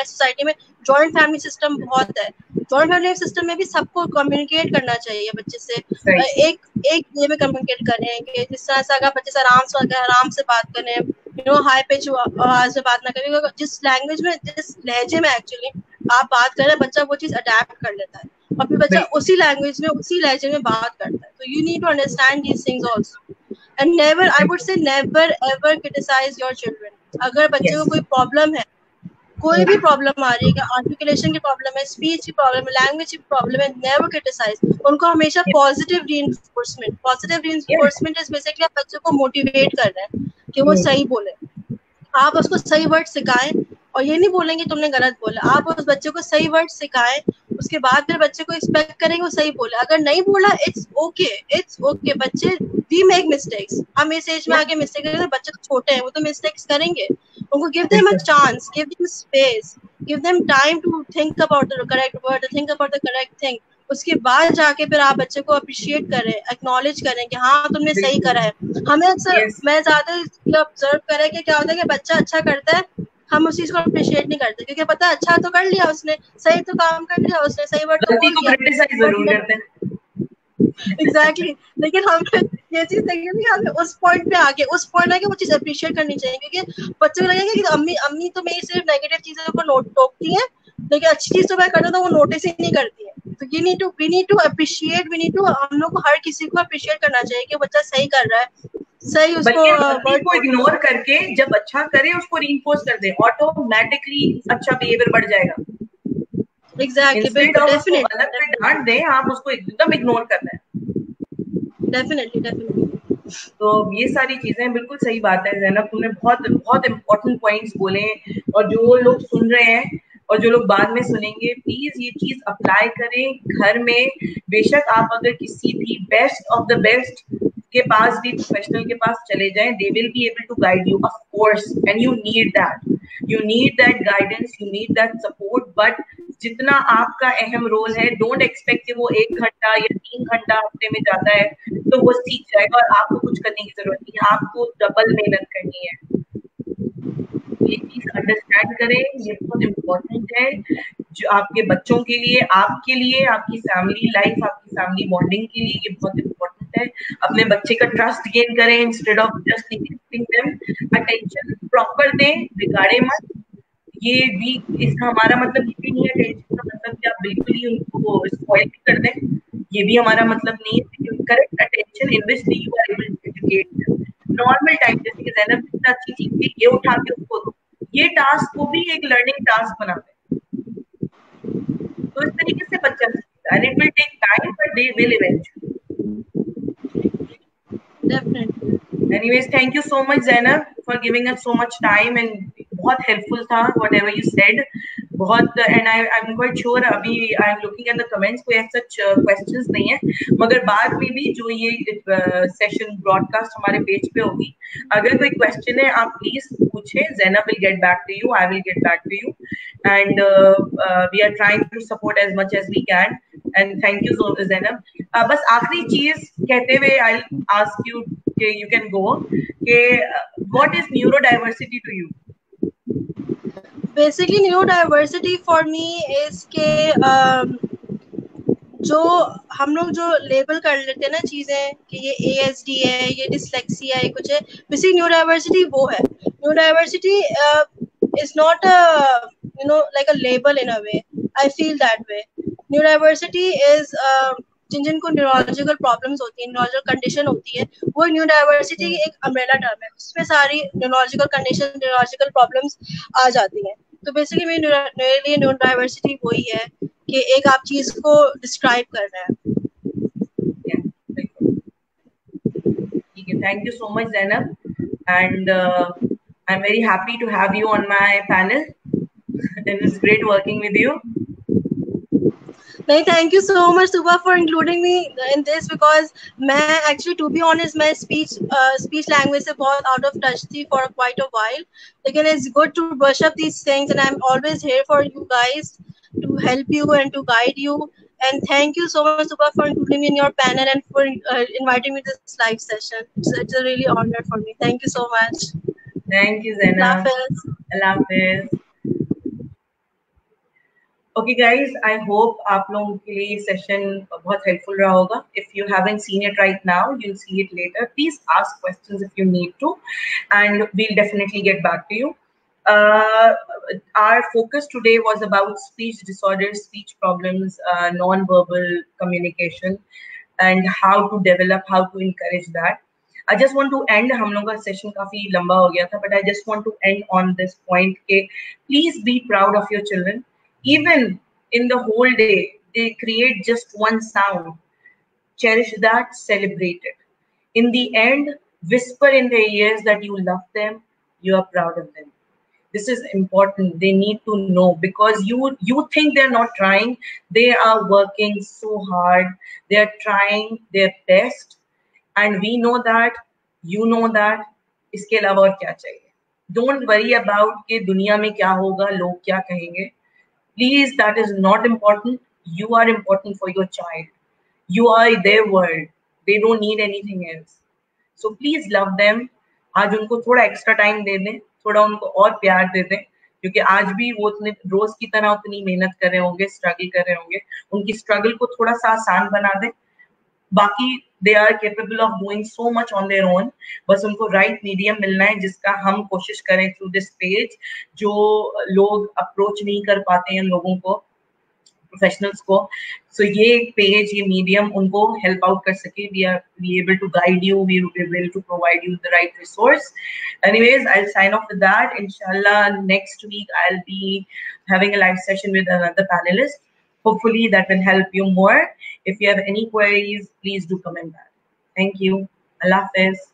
सोसाइटी में जॉइंट फैमिली सिस्टम बहुत है, जॉइंट फैमिली सिस्टम में भी सबको कम्युनिकेट करना चाहिए बच्चे से, एक वे में कम्युनिकेट करें कि जिस तरह से अगर बच्चे से आराम से बात करें, हाई पिच आवाज में बात ना करें, जिस लैंग्वेज में, जिस लहजे में एक्चुअली आप बात कर रहे हैं, बच्चा वो चीज अडेप्ट कर लेता है और फिर बच्चा उसी लैंग्वेज में, उसी लहजे में बात करता है। तो you need to understand these things also, and never, I would say never ever criticise your children. अगर बच्चे को कोई प्रॉब्लम है, कोई भी प्रॉब्लम आ रही है, आर्टिकुलेशन की प्रॉब्लम है, स्पीच की प्रॉब्लम है, लैंग्वेज की प्रॉब्लम है, नेवर क्रिटिसाइज उनको, हमेशा पॉजिटिव रीइंफोर्समेंट इज बेसिकली आप बच्चे को मोटिवेट कर रहे हैं कि वो सही बोले। आप उसको सही वर्ड सिखाएं, और ये नहीं बोलेंगे तुमने गलत बोला, आप उस बच्चे को सही वर्ड सिखाएं, उसके बाद फिर बच्चे को एक्सपेक्ट करेंगे वो सही बोले। अगर नहीं बोला, इट्स ओके। बच्चे वी मेक मिस्टेक्स, हम इस एज में आगे मिस्टेक करेंगे, बच्चे तो छोटे हैं, वो तो मिस्टेक्स करेंगे। उनको give them a chance, give them space, give them time to think about the correct word, think about the correct thing. उसके बाद जाके फिर आप बच्चे को अप्रिशिएट करें, एक्नॉलेज करें कि हाँ तुमने सही करा है। हमें अक्सर मैं ज्यादा ऑब्जर्व करें कि क्या होता है कि बच्चा अच्छा करता है, हम उस चीज को अप्रिशिएट नहीं करते, क्योंकि पता है अच्छा तो कर लिया उसने, सही तो काम कर लिया उसने, सही वर्ड तो बोल दिया। एग्जैक्टली, लेकिन हम ये चीज देखेंगे कि हमें उस पॉइंट पे आके वो चीज अप्रिशिएट करनी चाहिए, क्योंकि बच्चे को लगेगा कि अम्मी तो मेरी सिर्फ नेगेटिव चीजों को टोकती है, लेकिन अच्छी चीज तो मैं करता हूँ तो वो नोटिस ही नहीं करती है। तो we need to appreciate, हम लोग को हर किसी को अप्रिशिएट करना चाहिए कि बच्चा सही कर रहा है, सही उसको बल्कि गलती वर्ड को इग्नोर करके जब अच्छा करे उसको रीइंफोर्स कर दे, ऑटोमेटिकली अच्छा बिहेवियर बढ़ जाएगा। एग्जैक्टली, इंस्टेड बिल्कुल, ऑफ उसको डेफिनेटली गलत पे डांट दें, आप उसको एकदम इग्नोर कर रहे हैं। डेफिनेटली। तो ये सारी चीजें बिल्कुल सही बात है ज़ैनब, तुमने बहुत बहुत इम्पोर्टेंट पॉइंट्स बोले हैं, और जो लोग सुन रहे हैं और जो लोग बाद में सुनेंगे, प्लीज ये चीज अप्लाई करें घर में। बेशक आप अगर किसी भी बेस्ट ऑफ द बेस्ट के पास भी, प्रोफेशनल के पास चले जाएं, they will be able to guide you, of course, and you need that guidance, you need that support. But जितना आपका अहम रोल है, डोंट एक्सपेक्ट कि वो 1 घंटा या 3 घंटा हफ्ते में जाता है तो वो सीख जाएगा और आपको कुछ करने की जरूरत नहीं है, आपको डबल मेहनत करनी है। ये चीज अंडरस्टैंड करें, ये बहुत इम्पोर्टेंट है, जो आपके बच्चों के लिए, आपके लिए, आपकी फैमिली लाइफ, आपकी फैमिली बॉन्डिंग के लिए ये बहुत इम्पोर्टेंट है। अपने बच्चे का ट्रस्ट गेन करें, instead of just neglecting them. Attention proper दें, बिगाड़े मत। ये भी, इसका हमारा मतलब ये भी नहीं है टेंशन का मतलब कि आप बिल्कुल ही उनको स्पॉइल कर दें, ये भी हमारा मतलब नहीं है। Correct attention in which you are able to educate normal time, जैसे कि ज़ैनब इतना अच्छी चीज थी, ये उठा के उसको दो, ये टास्क को भी एक लर्निंग टास्क बना दें। तो इस तरीके से बच्चा सीखता है, and it will take time but they will eventually. Definitely. Anyways, thank you so much Zainab for giving us so much time, and बहुत helpful था whatever you said, बहुत, and I'm quite sure अभी I'm looking at the comments, कोई such questions नहीं है, मगर बाद में भी जो ये सेशन ब्रॉडकास्ट हमारे पेज पे होगी, अगर कोई क्वेश्चन है आप प्लीज पूछें, Zainab will get back to you, I will get back to you, and we are trying to support as much as we can, and thank you so much Zainab. बस आखिरी चीज कहते हुए I'll ask you, you can go, what is neurodiversity to you? Basically neurodiversity for me is के जो हम लोग जो लेबल कर लेते हैं ना चीजें कि ये ASD है, ये डिसलेक्सिया है, कुछ है, बेसिक न्यूरोडाइवर्सिटी वो है। Neurodiversity is not a like a label in a way. I feel that way. Neurodiversity is जिनको न्यूरोलॉजिकल प्रॉब्लम्स होती है, न्यूरोलॉजिकल कंडीशन होती है, वो न्यूरोडाइवर्सिटी की एक अम्ब्रेला टर्म है, उसमें सारी न्यूरोलॉजिकल कंडीशन, न्यूरोलॉजिकल प्रॉब्लम्स आ जाती हैं। तो बेसिकली मेरे लिए न्यूरोडाइवर्सिटी वही है कि एक आप चीज को डिस्क्राइब कर रहे हैं। ठीक है, thank you so much Zainab, and I'm very happy to have you on my panel and it's great working with you. नहीं, thank you so much Subah for including me in this, because मैं actually to be honest मैं speech language से बहुत out of touch थी for quite a while, लेकिन it's good to brush up these things and I am always here for you guys to help you and to guide you, and thank you so much Subha for including me in your panel and for inviting me to this live session. It's a really honor for me. Thank you so much. Thank you Zainab. Allah Hafiz. Okay guys, I hope आप लोगों के लिए ये session बहुत helpful रहा होगा. If you haven't seen it right now, you'll see it later. Please ask questions if you need to, and we'll definitely get back to you. Our focus today was about speech disorders, speech problems, non-verbal communication, and how to develop, how to encourage that. I just want to end, हम लोगों का session काफी लंबा हो गया था, but I just want to end on this point के please be proud of your children. Even in the whole day, they create just one sound. Cherish that, celebrate it. In the end, whisper in their ears that you love them, you are proud of them. This is important. They need to know, because you think they're not trying. They are working so hard. They are trying their best, and we know that. You know that. इसके अलावा और क्या चाहिए? Don't worry about कि दुनिया में क्या होगा, लोग क्या कहेंगे. Please, that is not important. You are important for your child. You are their world. They don't need anything else. So please love them. आज उनको थोड़ा एक्स्ट्रा टाइम दे दें, थोड़ा उनको और प्यार दे दें, क्योंकि आज भी वो उतने रोज की तरह उतनी मेहनत कर रहे होंगे, स्ट्रगल कर रहे होंगे. उनकी स्ट्रगल को थोड़ा सा आसान बना दें. बाकी they are capable of doing so much on their own. बस उनको राइट मीडियम मिलना है, जिसका हम कोशिश करें थ्रू दिस पेज. जो लोग अप्रोच नहीं कर पाते हैं लोगों को, प्रोफेशनल्स को, सो ये पेज, ये मीडियम उनको हेल्प आउट कर सके. We are able to guide you, we able to provide you the right resource. Anyways, I'll sign off with that. Inshallah, next week I'll be having a live session with another panelist. Hopefully that will help you more. If you have any queries, please do comment back. Thank you. Allah Hafiz.